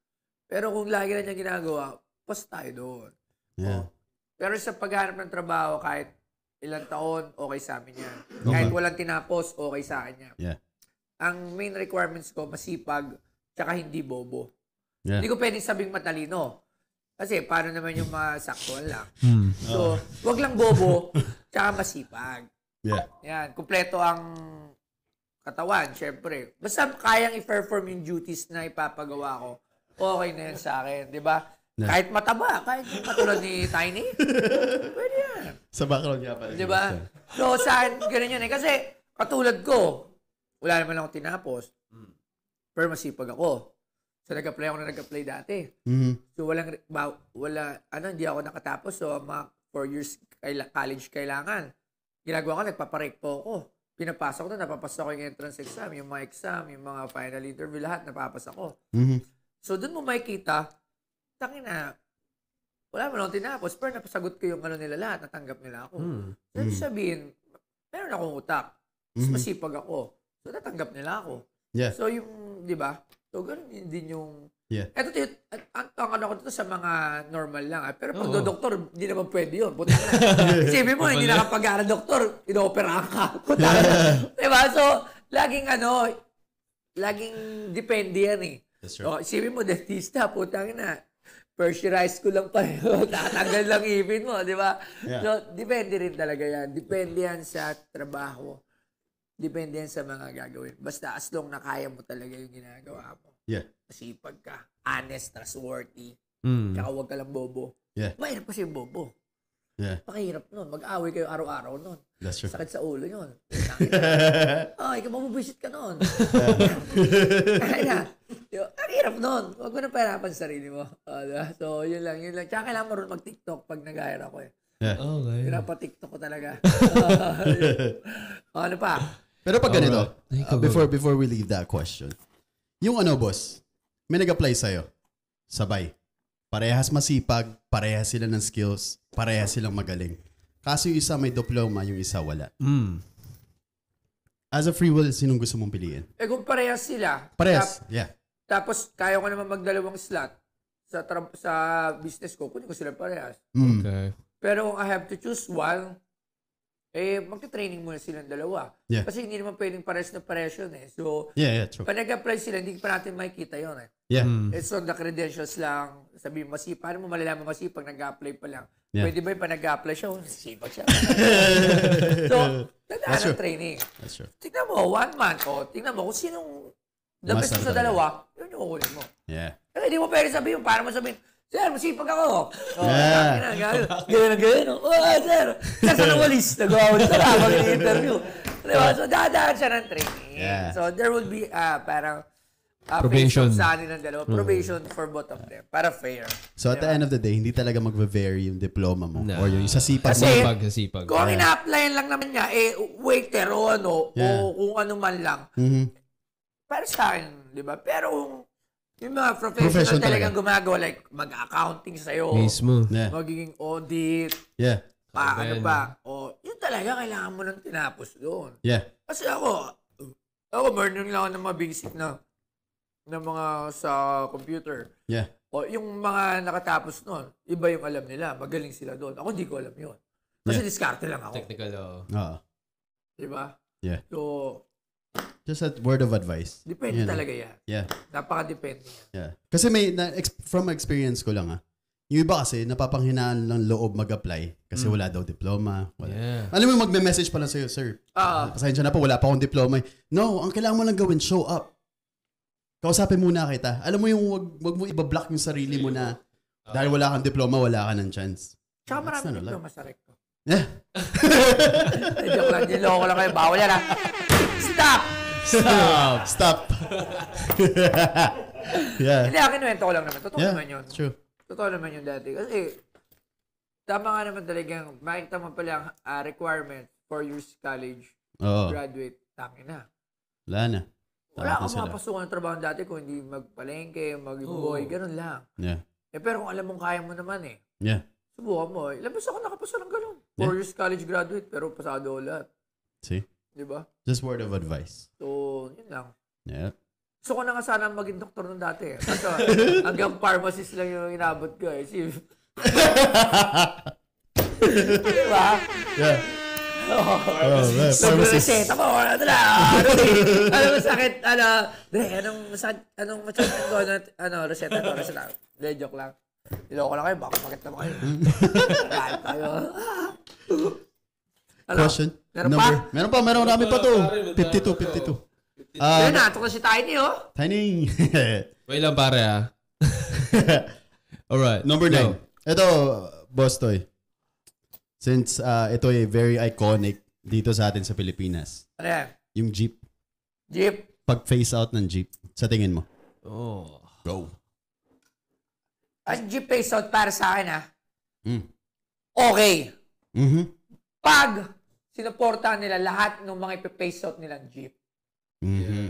Pero kung lagi na niya ginagawa, pas tayo doon. Yeah. Pero sa paghanap ng trabaho, kahit ilang taon, okay sa amin yan. Kahit walang tinapos, okay sa akin yan. Yeah. Ang main requirements ko, masipag, tsaka hindi bobo. Yeah. Hindi ko pwedeng sabing matalino. Kasi paano naman yung masaktuan lang. So, wag lang bobo, tsaka masipag. Yeah. Yan, kumpleto ang katawan, syempre. Basta kayang i-perform yung duties na ipapagawa ko, okay na yan sa akin, di ba? Yeah. Kahit mataba, kahit katulad ni Tiny, pwede yan. Sa background niya pala. Di ba? So, sa akin, ganun yan eh. Kasi, katulad ko, wala naman ako tinapos. Pero masipag ako. So, nag-apply ako na nag-apply dati. So, hindi ako nakatapos. So, mga 4 years college kailangan. Ginagawa ko, nagpaparek po ako. Pinapasok ko na, napapasa ko yung entrance exam, yung mga exam, yung mga final interview, lahat, napapasa ko. So, dun mo makikita, tangina, wala mo lang tinapos, pero napasagot ko yung nila lahat, natanggap nila ako. So, sabihin, meron akong utak. Masipag ako. So, natanggap nila ako. Yeah. So, yung, di ba? So, ganun din yung... Yeah. Ito, ang ano ko dito sa mga normal lang. Pero pag doktor, hindi naman pwede yun. Puta na. Isipin mo, hindi nakapag-aaral doktor, ino-operahan ka. Puta na. Diba? So, laging depende yan eh. That's true. So, isipin mo, dentista, putang na. Pressurized ko lang pa yun. Tatanggal lang ipin mo, di ba? Yeah. So, depende rin talaga yan. Depende yan sa trabaho. Depende yan sa mga gagawin. Basta as long na kaya mo talaga yung ginagawa mo. Yeah. Masipag ka. Honest, trustworthy. Mm. Tsaka huwag ka lang bobo. Yeah. Mahirap kasi yung bobo. Yeah. Pakihirap nun. Mag-away kayo araw-araw nun. That's true. Sakit sa ulo yun. Ay, mabubisit ka nun. Kaya na. Ang hirap nun. Huwag mo na pahirapan sa sarili mo. Diba? So, yun lang. Tsaka kailangan mo rin mag-TikTok pag nag-hire ako eh. Yeah. Okay. Pinapa-TikTok ko talaga. Ano pa? Pero pag ganito, Alright. before we leave that question, yung boss, may nag-apply sa'yo, sabay. Parehas masipag, parehas sila ng skills, parehas silang magaling. Kaso yung isa may diploma, yung isa wala. Mm. As a free will, sinong gusto mong piliin? Kung parehas sila. Parehas, yeah. Tapos, kaya ko naman magdalawang slot sa business ko, kunin ko sila parehas. Mm. Okay. Pero kung I have to choose one, magta-training muna silang dalawa. Yeah. Kasi hindi naman pwedeng pares na pares yun eh. So, Yeah, true. pag nag-apply sila, hindi pa natin makikita yun eh. Yeah. Mm. It's on the credentials lang. Sabi mo, paano mo malalaman masipag nag-apply pa lang? Yeah. Pwede ba yung pag nag-apply siya, sipag siya. So, dadaan That's true. ng training. That's true. Tingnan mo, 1 month, tingnan mo kung sinong the best Master sa talaga. dalawa, yun yung kukunin mo. Yeah. Kasi hindi mo pwede sabihin, para mo sabihin, sir, masipag ako. Yeah. Ganyan. Sir, nasa nang walis. Nag-walis na lang pag interview. Diba? So, dadaan siya ng training. Yeah. So, there will be parang Probation. sa anin ng dalawa. Probation for both of them. Para fair. So at the end of the day, hindi talaga magva-vary yung diploma mo No. or yung sa sipag Kasi, mo. Sipag. Kung ang ina-applyan lang naman niya, waiter o Yeah. o kung ano man lang, Mhm. para sa akin, di ba? Pero yung mga professional Professional talagang talaga. gumagawa, like mag-accounting sa'yo, Mismo. Yeah. magiging audit, Yeah. ano Ben. pa. O, yun talaga, kailangan mo nang tinapos doon. Yeah. Kasi ako meron lang ako ng mga basic na mga sa computer. Yeah. O, yung mga nakatapos noon, iba yung alam nila. Magaling sila doon. Ako hindi ko alam yun. Kasi diskarte lang ako. Technical. Oo. Diba? Yeah. So, Just a word of advice. depende You know. talaga yan. Yeah. Napaka-depende yan. Yeah. Kasi from experience ko lang yung iba kasi napapanghinaan lang loob mag-apply kasi wala daw diploma. Wala. Yeah. Alam mo, magme-message pa lang sa'yo, sir. Pasensya na po, wala pa akong diploma. No, ang kailangan mo lang gawin, show up. Kausapin muna kita. Alam mo yung wag mo ibablock yung sarili mo na dahil wala kang diploma, wala ka ng chance. Tsaka That's maraming not diploma sa recto. Yeah. Joke lang, niloko lang kayo. Bawal yan ha. Stop! Stop. Yeah. Hindi, kinuwento ko lang naman. Totoo Yeah, naman yun. true. Totoo naman yun dati. Kasi, tama nga naman talagang, makikita mo pala ang requirement for your college Oo. graduate. Tangin na. Wala na. Wala Tama akong sila. mapasukan ng trabaho dati kung hindi magpalengke, mag-boy, ganun lang. Yeah. Pero kung alam mong kaya mo naman Yeah. subukan mo. Labas ako nakapasa ng ganun. 4 years college graduate, pero pasado ako lahat. See? Di ba? Just word of advice. So, yun lang. Yeah. Gusto ko na nga sana maging doktor nung dati. Kaso hanggang pharmacist lang yung inabot ko eh. Di ba? Yeah. Reseta mo. Ano mo sakit? Anong masakit ko? Reseta ko. Hindi, joke lang. Niloko lang kayo. Baka makit naman kayo. Kahit tayo. Question? Meron pa? Meron marami pa to. 52. Ayun na, ito kasi Tiny, oh. Tiny. Wait lang pare Alright. Number 9. Go. Ito, Boss Toy. Since ito ay very iconic dito sa atin sa Pilipinas. Ano yan? Yung Jeep. Jeep. Pag face out ng Jeep, sa tingin mo. Oh. Go. Ang Jeep face out para sa akin, Mm. okay. Mm-hmm. Pag sinuportahan nila lahat ng mga ipi-face out nilang Jeep. Mm-hmm.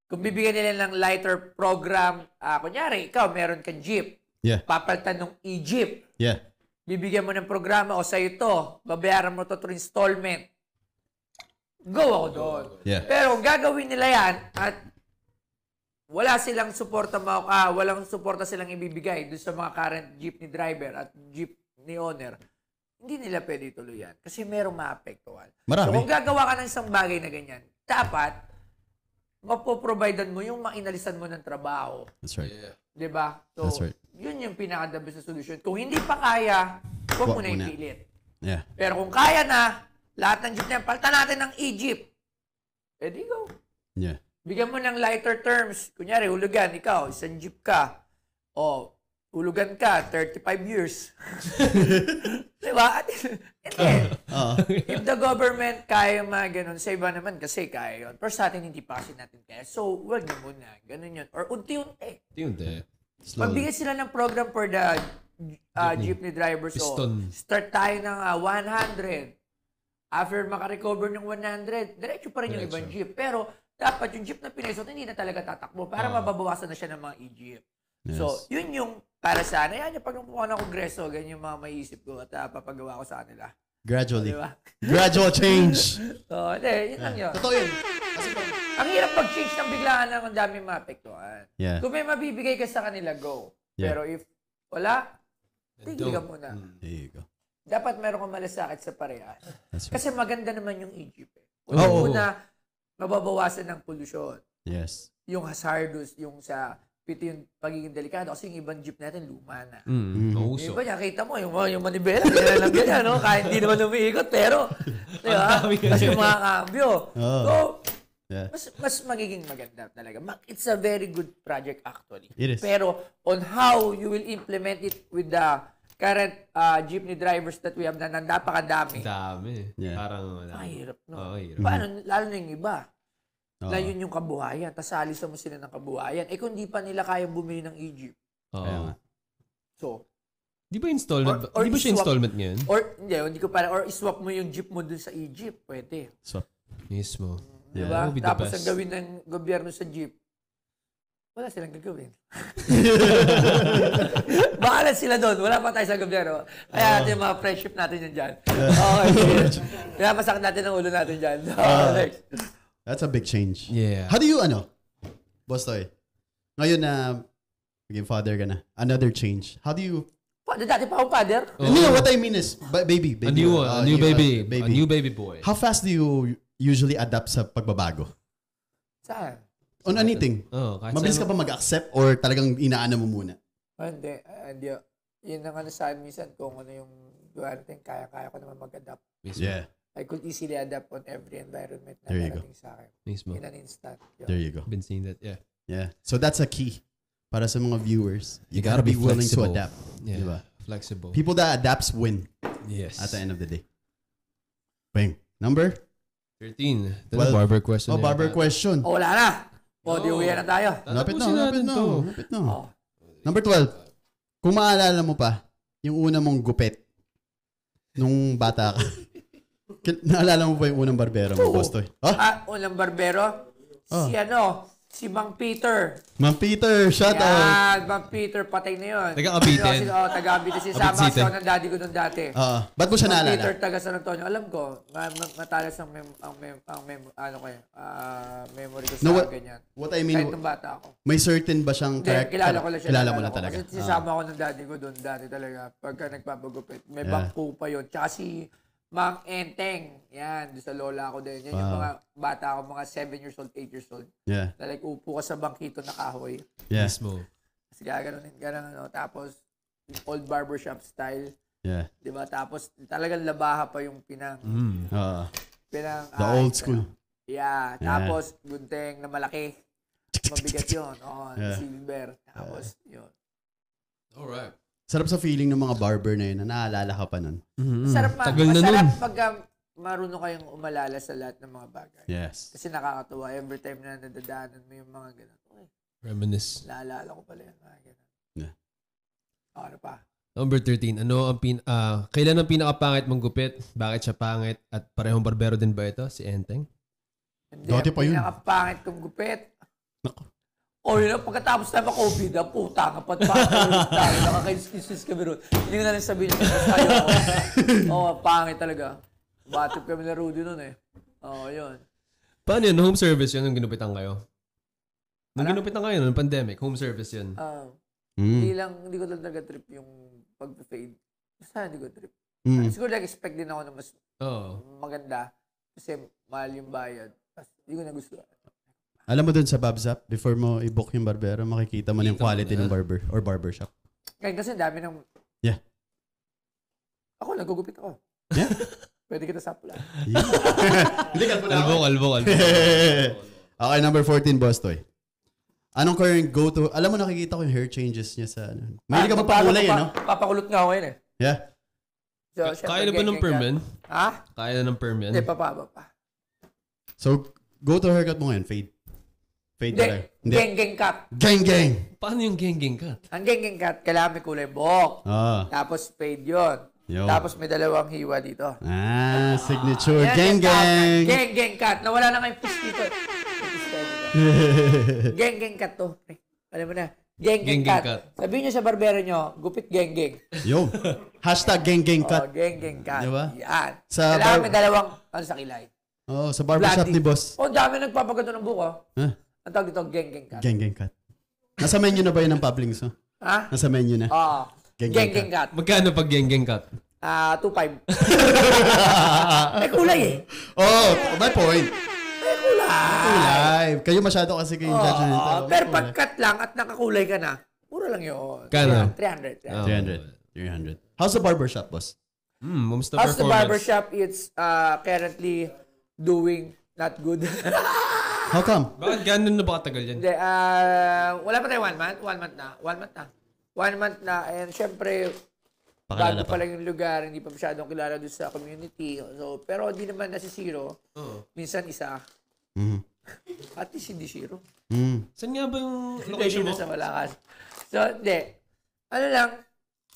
Kung bibigyan nila ng lighter program, kunyari, ikaw, meron kang Jeep. Yeah. Papalitan ng e-Jeep. Yeah. Bibigyan mo ng programa, o sa'yo to, babayaran mo to through installment. Go ako doon. Yeah. Pero kung gagawin nila yan, at wala silang suporta, walang suporta silang ibibigay doon sa mga current jeepney driver at jeepney owner, hindi nila pwede ituloy yan. Kasi merong maapektuhan. Marami. So kung gagawa ka ng isang bagay na ganyan, dapat mapoprovidean mo yung mainalisan mo ng trabaho. That's right. Yeah. Diba? So, That's right. yun yung pinaka-the best na solution. Kung hindi pa kaya, huwag mo Wag na muna. ipilit. Yeah. Pero kung kaya na, lahat ng jeep na yan, palitan natin ng Egypt. Di go. Yeah. Bigyan mo ng lighter terms. Kunyari, hulugan, ikaw, isang jeep ka. O, hulugan ka, 35 years. Diba? And then, if the government kaya mga ganun, sa iba naman kasi kaya yun. Pero sa atin, hindi pa kasi natin kaya. So, wag na muna. Ganun yun. Or unti-unti. Hindi. Magbigay sila ng program for the jeepney drivers. Piston. So, start tayo ng 100. After makarecover ng 100, diretso pa rin yung ibang jeep. Pero, dapat yung jeep na pinesot, hindi na talaga tatakbo para mababawasan na siya ng mga e-jeep. Yes. So, yun yung para sa ano. Yan yung pag napukuha ng kongreso, ganyan yung mga maisip ko at papagawa ko sa kanila. Gradually. Diba? Gradual change. So, hindi, yun lang yun. Totoo yun. Ang hirap mag-change ng biglaan lang, ang dami maapektuhan. Yeah. Kung may mabibigay ka sa kanila, go. Yeah. Pero if wala, tigil ka muna. There you go. Dapat meron kang malasakit sa parehas. That's right. Kasi maganda naman yung Egypt. Oo. Una, mababawasan ng polusyon. Yes. Yung hazardous, yung sa pito yung pagiging delikado. Kasi yung ibang jeep natin, luma na. Mm. Yung Nauso. iba niya, kita mo, yung manibela, ganyan lang ganyan, no? Kahit hindi naman umiikot, pero, di ba? Kasi yung mga kambyo. So, Yeah. mas magiging maganda talaga. It's a very good project actually. It is. Pero on how you will implement it with the current jeepney drivers that we have na napakadami. Dami. Yeah. Parang wala. Mahirap, no? Oo, hirap. Paano, lalo na yung iba. Na Oo. yun yung kabuhayan. Tapos alisan mo sila ng kabuhayan. Eh kung di pa nila kaya bumili ng e-jeep. Kaya nga. So, Di ba installment? Or Di ba siya iswap- installment ngayon? hindi ko para, or iswap mo yung jeep mo dun sa e-jeep. Pwede. So, Mismo. Yeah. Diba? That would be the Tapos best. ang gawin ng gobyerno sa jeep, wala silang gagawin. Bahala sila doon. Wala pa tayo sa gobyerno. Kaya natin yung mga friendship natin yan dyan. Okay. Kaya masakit natin ang ulo natin dyan. Next. that's a big change. Yeah. How do you, Boss Toy, ngayon na maging father ka na, another change. How do you, Dati pa akong father. no, what I mean is, baby. A new one. A new baby. A new baby boy. How fast do you usually adapt sa pagbabago? Saan? On anything? Oh, kahit Mabilis ka saan- ba mag-accept or talagang inaano mo muna? Hindi. Hindi. Yun ang ano sa akin minsan kung ano yung natin, kaya-kaya ko naman mag-adapt. Mismo. Yeah. I could easily adapt on every environment na There you go. darating sa akin. Mismo. In an instant. Yun. There you go. Been seeing that. Yeah. Yeah. So that's a key para sa mga viewers. You gotta gotta be be willing to flexible. adapt. Yeah. Diba? Flexible. People that adapts win Yes. at the end of the day. Bang. Number? 13. Ito Well, na, barber question. Oh, na barber yata. question. O, wala na. O, di uwi na tayo. Lapit na, Tatapusin lapit natin na. to. Lapit na. Oh. Number 12. Kung maalala mo pa, yung una mong gupit nung bata ka. Naalala mo pa yung unang barbero mo, Boss Toy? Oh, Unang barbero? Si Mang Peter. Ma'am Peter, shout out. Yan, Mang Peter, patay na yun. Taga-Kapitin. Taga-Kapitin. Sisama Kabit kasi City. ako ng daddy ko nung dati. Ba't mo siya Mang naalala? Peter, taga San Antonio. Alam ko, matalas ang memory ko sa No, ganyan. What I Kahit mean, nung bata ako. may certain ba siyang Hindi, kilala ko lang siya. Kilala mo ko. na talaga. Kasi sisama ko ng daddy ko doon dati talaga. Pagka nagpapagupit. May Yeah. bangko pa yun. Tsaka si Mang Enteng. Yan, doon sa lola ko din. Yan yung Wow. mga bata ako, mga 7 years old, 8 years old. Yeah. Na like, upo ka sa bangkito na kahoy. Yeah. Mismo. Kasi gano'n, Tapos, yung old barbershop style. Yeah. Di ba? Tapos, talagang labaha pa yung pinang. The old school. Yeah. Tapos, gunteng na malaki. Mabigat yun. Yeah. Silver. Tapos, yun. Alright. Sarap sa feeling ng mga barber na yun na naalala ka pa nun. Masarap Tagal na masarap nun. pag marunong kayong umalala sa lahat ng mga bagay. Yes. Kasi nakakatuwa. Every time na nadadaanan mo yung mga ganun. Okay, Reminisce. naalala ko pala yung mga ganun. Yeah. Ano pa? Number 13. Ano ang kailan ang pinakapangit mong gupit? Bakit siya pangit? At parehong barbero din ba ito? Si Enteng? Hindi, Dati pa yun. pinakapangit kong gupit. Nako. O yun, pagkatapos na ma-COVID, puta nga pa tayo. Nakakaisis kami ron. Hindi ko na rin sabihin niya. Tayo pangit talaga. Batip kami na Rudy nun eh. Yun. Paano yun? Home service yun nung ginupitan kayo? Nung ginupitan kayo, nung pandemic, home service yun. Hindi ko talaga trip yung pag-fade. Basta hindi ko trip. Siguro expect din ako na mas Oo. maganda. Kasi mahal yung bayad. Tapos hindi ko na gusto. Alam mo dun sa Babzap, before mo i-book yung barbero, makikita mo yung quality ng barber or barbershop. Kaya kasi dami ng... Yeah. Ako, nagugupit ako. Yeah? Pwede kita sapula. Hindi ka Kalbo. Okay, number 14, Boss Toy. Anong current go-to? Alam mo, nakikita ko yung hair changes niya sa... May ka magpakulay, no? Papakulot nga ako yun eh. Yeah. So, Kaya na ba ng perm, man? Ha? Kaya na ng perm yan? Hindi, pa. So, go-to haircut mo ngayon, fade. Fade Hindi, talaga. geng cut. Gang. Paano yung geng cut? Ang geng cut, kailangan may kulay buhok. Ah. Tapos fade yun. Yo. Tapos may dalawang hiwa dito. Signature. Yan, Gang. Geng cut. Nawala na kayong push dito. Geng cut to. Alam mo na. Geng cut. Sabihin nyo sa barbero nyo, gupit geng. Yo. Hashtag gang cut. Geng cut. Diba? Yan. Sa Kailangan may dalawang sa kilay. Oh, sa barbershop ni boss. Oh, dami nagpapagato ng buko. Huh? Ang tawag dito, geng cut. Gang cut. Nasa menu na ba yun ng Publix? Ha? Nasa menu na. Oo. Geng cut. Magkano pag geng cut? 2.5. May kulay eh. Oh, my point. May kulay. Kayo masyado kasi kayong judgmental. Pero pag-cut lang at nakakulay ka na, mura lang yun. Kano? 300. 300. How's the barbershop, boss? Musta How's the performance? barbershop? It's currently doing not good. How come? Bakit gano'n na ba katagal yan? Hindi, wala pa tayo 1 month. 1 month na. And syempre, bago pa lang yung lugar, hindi pa masyadong kilala doon sa community. So, pero hindi naman nasisiro. Minsan isa. At least hindi zero. Saan nga ba yung Hindi location mo? sa Malakas. So, hindi. Ano lang,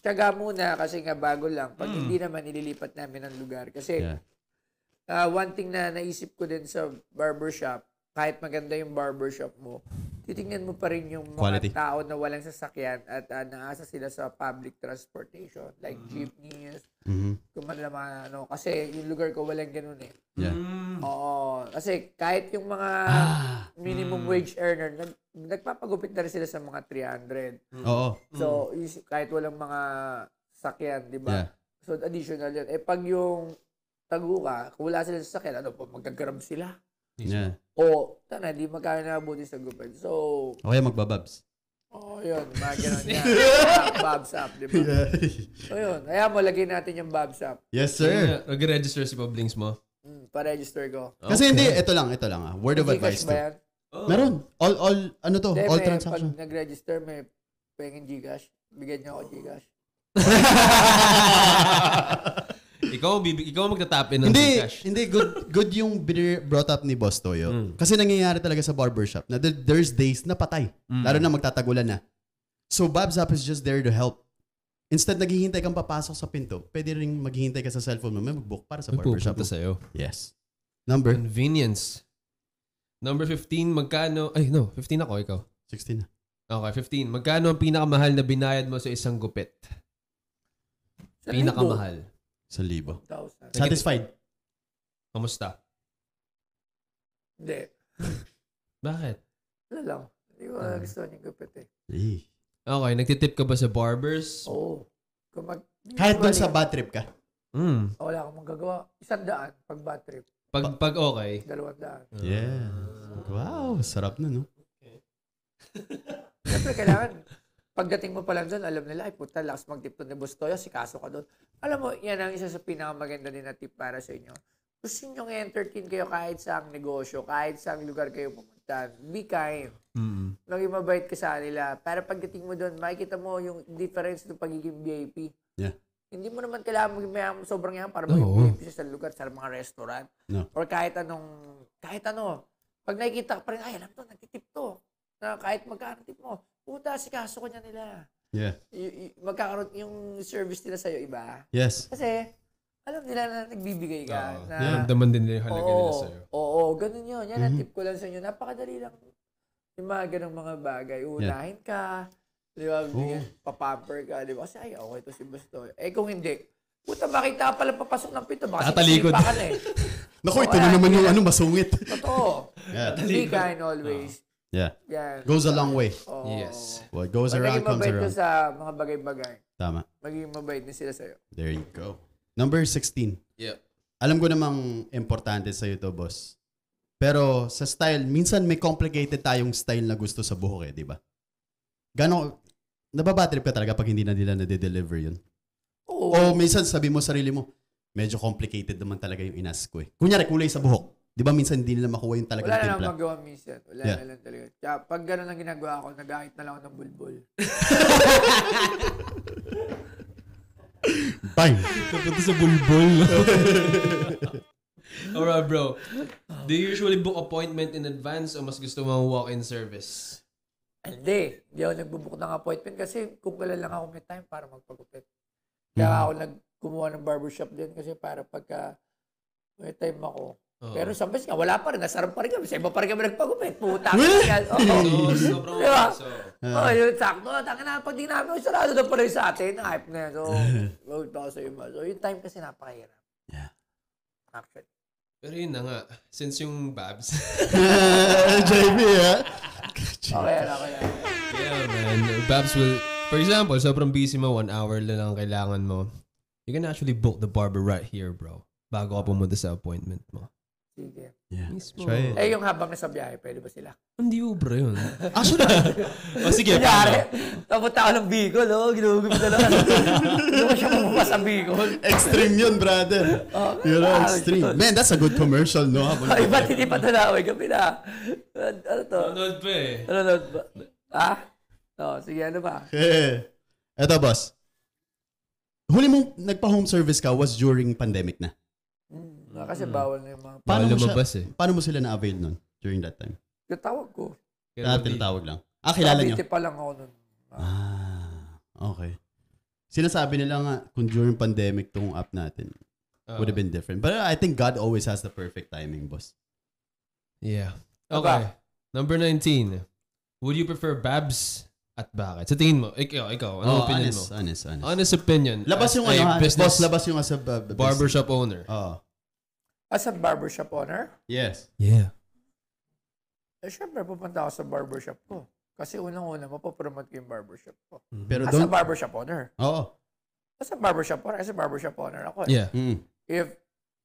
tiyaga muna kasi nga bago lang. Pag hindi naman, ililipat namin ang lugar. Kasi, one thing na naisip ko din sa barbershop, kahit maganda yung barbershop mo, titingnan mo pa rin yung mga Quality. tao na walang sasakyan at naasa sila sa public transportation, like jeepneys, kung man lang mga ano. Kasi yung lugar ko walang ganun eh. Yeah. Oo. Kasi kahit yung mga minimum wage earner, nagpapagupit na rin sila sa mga 300. Oo. So, kahit walang mga sakyan, di ba? Yeah. So, additional yun. Eh, pag yung tago ka, kung wala sila sa sakyan, ano po, magkagrab sila. Yeah. O, tana, di magkano nabuti sa gupit. So, Okay, magbababs. yun, mga ganun yan. Bobs up, di ba? So, yun. Kaya mo, lagyan natin yung bobs up. Yes, sir. Nag-register si Pablings mo? Pa-register ko. Kasi hindi, ito lang. Word of Gcash advice ba to. yan? Meron. All, ano to? Hindi, All may, transaction. pag nag-register, may pengin Gcash. Bigyan niyo ako Gcash. Ikaw magtatapin ng cash. Hindi, good yung brought up ni Boss Toyo. Kasi nangyayari talaga sa barbershop na there's days na patay. Lalo na magtatagulan na. So, Babzap is just there to help. Instead, naghihintay kang papasok sa pinto, pwede rin maghihintay ka sa cellphone mo, may mag-book para sa barbershop mo. Pupunta sa'yo. Yes. Number? Convenience. Number 15, magkano? Ay, no. 15 ako, ikaw. 16 na. Okay, 15. Magkano ang pinakamahal na binayad mo sa isang gupit? Pinakamahal. 1,000. 1,000. Satisfied? Kamusta? Hindi. Bakit? Wala lang. Hindi ko gusto yung gupit eh. Okay, nagtitip ka ba sa barbers? Oo. Kahit dun sa bad trip ka? Wala akong magagawa. 100 pag bad trip. Pag okay. 200. Yeah. Wow, sarap na, no? Siyempre, kailangan, pagdating mo pa lang doon, alam nila, ay puta, lakas mag-tip doon ni Boss Toyo, si Kaso ka doon. Alam mo, yan ang isa sa pinakamaganda din na tip para sa inyo. Gusto nyo entertain kayo kahit sa negosyo, kahit sa lugar kayo pumunta. Be kind. Maging mabait ka sa nila. Para pagdating mo doon, makikita mo yung difference ng pagiging VIP. Yeah. Hindi mo naman kailangan maging mayaman, sobrang yaman para maging VIP sa lugar, sa mga restaurant. No. Or kahit ano. Pag nakikita ka pa rin, ay, alam to, nagtitip to. Na kahit magkano tip mo, puta, si Kaso ko niya nila. Yeah. Magkakaroon yung service nila sa'yo, iba. Yes. Kasi, alam nila na nagbibigay ka. Naramdaman din nila yung halaga nila sa'yo. Oo, ganun yun. Yan ang tip ko lang sa inyo. Napakadali lang. Yung mga ganong mga bagay. Unahin ka. Di ba? Papamper ka. Di ba? Kasi ay, okay to si Bastoy. Eh kung hindi, puta, makita pala papasok ng pito. Baka tatalikod. sinipa ka na eh. Naku, ito na naman yung masungit. Totoo. Yeah. Be kind always. Yeah. Yan. Goes a long way. Yes. What goes Pag around naging comes mabait ka around. sa mga bagay-bagay, Tama. magiging mabait din sila sa'yo. There you go. Number 16. Yeah. Alam ko namang importante sa'yo to, boss. Pero sa style, minsan may complicated tayong style na gusto sa buhok di ba? Nababatrip ka talaga pag hindi na nila na-deliver yun. O minsan sabi mo sarili mo, medyo complicated naman talaga yung inas ko Kunyari, kulay sa buhok. Di ba minsan hindi nila makuha yung talagang timpla? Wala na lang magawa minsan. Wala na lang talaga. Kaya pag gano'n ang ginagawa ko, nag-ahit na lang ako ng bulbul. Bang! Kapunta sa bulbul. Alright, bro. Do you usually book appointment in advance o mas gusto mo walk-in service? Hindi. Hindi ako nagbubook ng appointment kasi kung kailan lang ako may time para magpagupit. Kaya ako kumuha ng barbershop din kasi para pagka may time ako. Pero sometimes nga, wala pa rin. Nasarap pa rin kami. Sa iba pa rin kami nagpagupit. Puta ka yan. Sobrang diba? Yun, sakto. Tanga na, pag di namin, sarado na pa rin sa atin. Hype na yan. So, load ako sa iba. So, yung time kasi napakahirap. Yeah. Actually. Pero yun na nga. Since yung Babs. JB, ha? Okay yan. Yeah, man. Babs will, for example, sobrang busy mo, 1 hour lang ang kailangan mo. You can actually book the barber right here, bro. Bago ka pumunta sa appointment mo. Sige. Yeah. Mismo. Try it. Eh, yung habang nasa biyahe, pwede ba sila? Hindi ubra yun. Actually, Sige, Kunyari, tapunta ako ng Bicol, ginugupit na lang. Hindi ko siya mamama sa Bicol. extreme yun, brother. Extreme. Man, that's a good commercial, no? Ay, ba't hindi pa tanawin? Gabi na. Ano to? Nanonood pa eh. Nanonood ba? Ha? Sige, ano ba? Eto, boss. Huli mong nagpa-home service ka was during pandemic na. Kasi bawal na yung mga... Paano mo sila na-avail nun during that time? Tinatawag ko. Tinatawag lang. Kilala nyo? Cavite pa lang ako nun. Okay. Sinasabi nila nga kung during pandemic tong app natin would have been different. But I think God always has the perfect timing, boss. Yeah. Okay. Number 19. Would you prefer Babs at bakit? Sa tingin mo, ikaw, ano opinion mo? Honest. Honest opinion. Labas yung business boss, labas yung as a barbershop owner. As a barbershop owner? Yes. Yeah. Siyempre, pupunta ako sa barbershop ko. Kasi unang-una, mapapromote ko yung barbershop ko. Pero as a barbershop owner. Oo. As a barbershop owner ako. Yeah.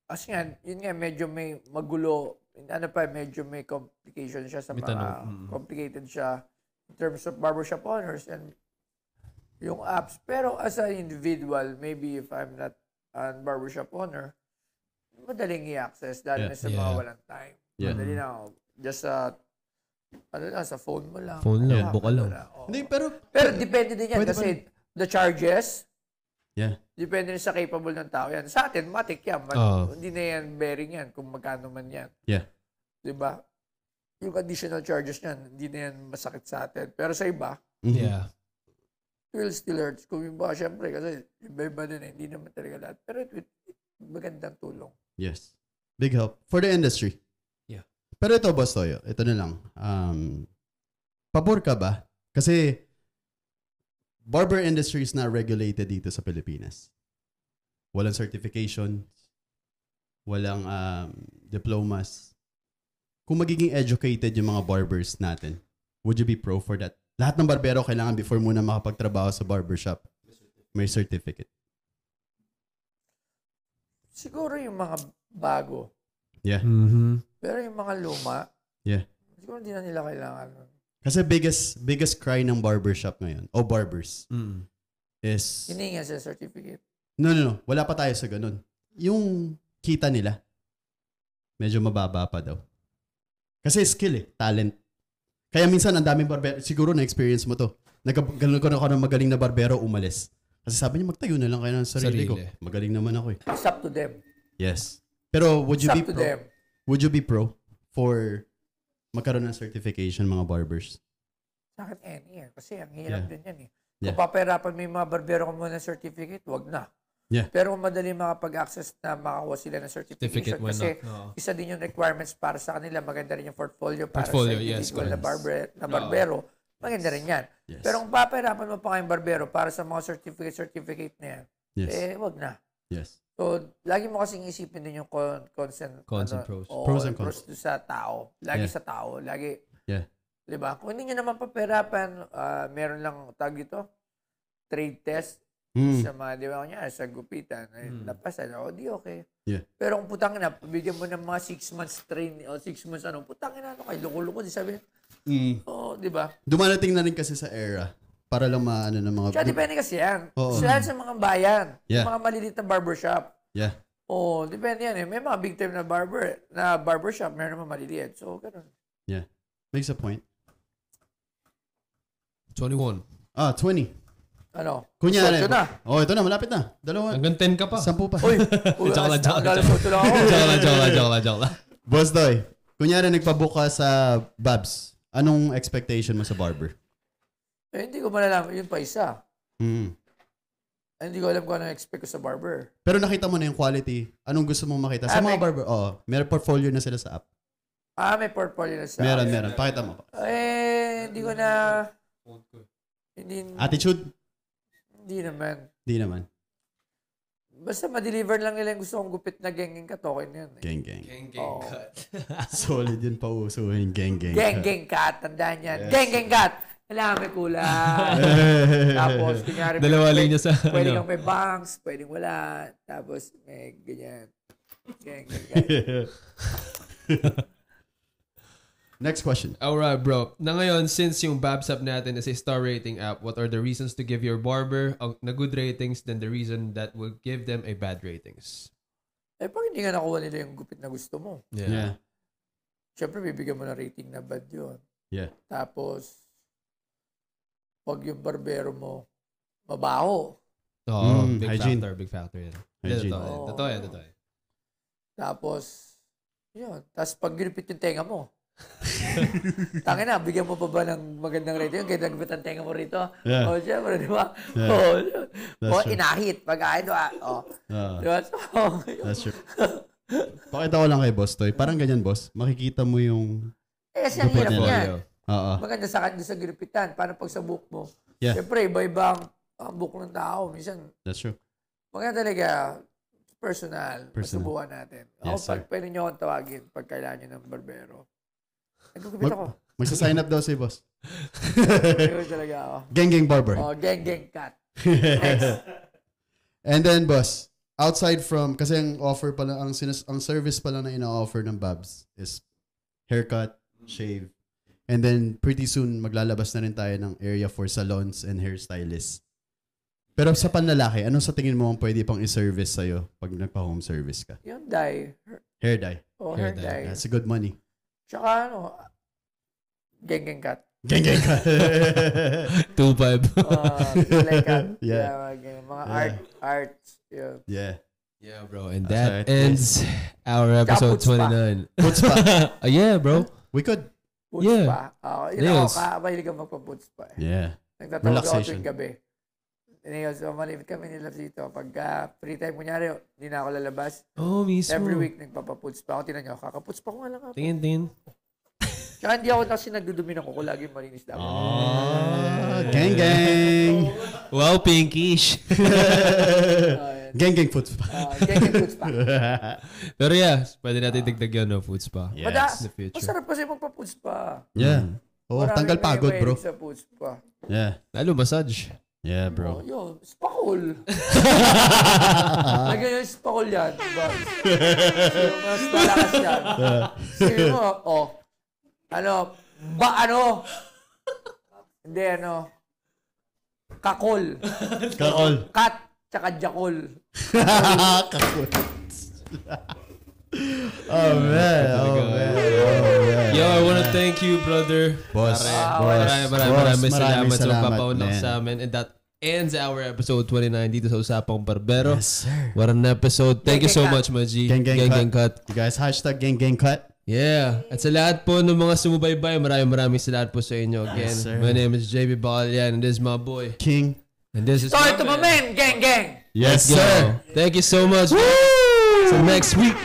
As yun nga, medyo may magulo, medyo may complication siya sa mga, complicated siya in terms of barbershop owners and yung apps. Pero as an individual, maybe if I'm not a barbershop owner, madaling i-access dahil na sa mga walang time. Yeah. Madali na just sa phone mo lang. Phone lang, buka lang. Hindi, pero depende din yan kasi the charges, depende rin sa capable ng tao yan. Sa atin, matik yan. Hindi na yan bearing yan kung magkano man yan. Yeah. Diba? Yung additional charges niyan, hindi na yan masakit sa atin. Pero sa iba, yeah, it will still hurt. Kung yung ba, syempre, kasi iba-iba din hindi naman talaga lahat. Pero magandang tulong. Yes. Big help. For the industry. Yeah. Pero ito, Boss Toyo, ito na lang. Pabor ka ba? Kasi barber industry is not regulated dito sa Pilipinas. Walang certification, walang diplomas. Kung magiging educated yung mga barbers natin, would you be pro for that? Lahat ng barbero kailangan before muna makapagtrabaho sa barbershop, may certificate. Siguro yung mga bago. Yeah. Pero yung mga luma, siguro hindi na nila kailangan. Kasi biggest cry ng barbershop ngayon, o barbers, is... Hininga sa certificate. No. Wala pa tayo sa ganun. Yung kita nila, medyo mababa pa daw. Kasi skill talent. Kaya minsan ang daming barbero, siguro na-experience mo to. Nagkaroon ako ng magaling na barbero, umalis. Kasi sabi niya, magtayo na lang kayo ng sarili ko. Magaling naman ako It's up to them. Yes. Pero would you It's be up to pro? them. Would you be pro for magkaroon ng certification mga barbers? Sa akin, kasi ang hirap din yan Kung papahirapan mo yung mga barbero ko muna ng certificate, wag na. Yeah. Pero kung madali makapag-access na makakuha sila ng certification kasi isa din yung requirements para sa kanila. Maganda rin yung portfolio para sa individual na barbero. Maganda rin yan. Yes. Pero kung papahirapan mo pa kayong barbero para sa mga certificate na yan, wag na. Yes. So, lagi mo kasing isipin din yung cons and pros. Pros and cons. Sa tao. Lagi sa tao. Lagi. Yeah. Diba? Kung hindi nyo naman papahirapan, meron lang tag ito, trade test. Sa mga, di ba, kanya, sa gupitan, napasan, di okay. Yeah. Pero kung putangin na, bigyan mo ng mga 6 months train, o 6 months putangin na, kay loko-loko, di sabi, di ba? Dumarating na rin kasi sa era para lang maano ng mga... Kaya depende kasi yan. Oo. So, yan sa mga bayan, Yeah. mga maliliit na barbershop. Yeah. Depende yan eh. May mga big time na barbershop, meron naman maliliit. So, ganun. Yeah. Makes a point. 21. 20. Ano? Kunyari. Ito na. Ito na. Malapit na. Dalawa. Hanggang 10 ka pa. 10 pa. Uy. Joke lang. Joke lang. Boss Doy, kunyari nagpabook ka sa Babs. Anong expectation mo sa barber? Hindi ko malalaman. Yun pa isa. Hmm. Hindi ko alam kung ano expect ko sa barber. Pero nakita mo na yung quality. Anong gusto mong makita? Sa mga barber, may portfolio na sila sa app. May portfolio na sa Meron. Pakita mo. Hindi ko na... Attitude? Hindi naman. Basta ma-deliver lang nila yung gusto kong gupit na geng-geng cut, okay na yun. Geng-geng. Gang cut. Solid yun pa usuhin. Geng-geng. Geng-geng cut, tandaan yan. Yes. Geng-geng cut. Kailangan may kulay. Tapos, kunyari, dalawa linya sa... Pwede kang may bangs, pwedeng wala. Tapos, may ganyan. Geng-geng cut. Next question. Alright, bro. Na ngayon, since yung Babs app natin is a star rating app, what are the reasons to give your barber na good ratings than the reason that will give them a bad ratings? Pag hindi nga nakuha nila yung gupit na gusto mo. Yeah. Siyempre, bibigyan mo ng rating na bad yun. Yeah. Tapos, pag yung barbero mo, mabaho. Big factor yan. Hygiene. Totoo yan. Tapos, yun. Tapos, pag ginupit yung tenga mo, tangin na, bigyan mo pa ba ng magandang rating? Kaya nagupit ang tenga mo rito? Yeah. Siyempre, di ba? That's true. Inahit. Pag di ba? That's true. Pakita ko lang kay Boss Toy. Parang ganyan, boss. Makikita mo yung... Kasi ang hirap niyan. Oo. Maganda sa kanya sa ginupitan. Paano pag sa book mo? Yeah. Siyempre, iba-iba ang book ng tao. Minsan, That's true. maganda talaga, personal. Masubukan natin. Yes, Ako, pwede nyo akong tawagin pag kailangan nyo ng barbero. Nagkukupit ako. Magsa-sign up daw si boss. Nagkukupit talaga ako. Geng barber. Geng cut. And then, boss, outside from, kasi ang offer pala, ang service pala na ina-offer ng Babs is haircut, shave, and then pretty soon maglalabas na rin tayo ng area for salons and hairstylists. Pero sa panlalaki, ano sa tingin mo ang pwede pang i-service sa'yo pag nagpa-home service ka? Yung dye. Hair dye. Hair dye. That's a good money. Tsaka geng cut. Geng cut. 2.5. Kulay cut. Yeah. Mga arts. Yeah. Yeah, bro. And that ends our episode 29. Puts pa. Yeah, bro. We could. Puts pa. Yun ako, mahilig ka magpa-puts pa. Yeah. Nagtatawag ako tuwing gabi. So, malimit kami nila dito. Pag free time, kunyari, hindi na ako lalabas. Oh, mismo. Every week, nagpapaputs pa ako. Tinan nyo, kakaputs pa ko nga lang ako. Tingin. Tsaka hindi ako kasi nagdudumi ng kuko. Lagi malinis dapat. Gang. Wow, pinkish. Gang foods pa. Gang foods pa. Pero yeah, pwede natin dagdag yun, no? Foods pa. Yes. In the future. Masarap kasi magpa-puts pa. Yeah. Tanggal pagod, bro. Sa puts pa. Yeah. Lalo massage. Yeah, bro. Yun, spakol. Lagyan yung spakol yan. Diba? Mas malakas yan. Sige mo, hindi, kakol. Kat, tsaka jakol. Kakol. Oh, man. Yo, I wanna thank you, brother. Boss. Maraming salamat sa papaunang sa amin. And that ends our episode 29 dito sa Usapang Barbero. Yes, sir. What an episode. Thank you so much, Maji. Gang cut. You guys, hashtag gang cut. Yeah. At sa lahat po ng mga sumubaybay, maraming salamat po sa inyo. Again, yes, sir. My name is JB Balian and this is my boy, King. And this is Start to my man, gang. Yes, Let's go. sir. Thank you so much. Woo! So next week.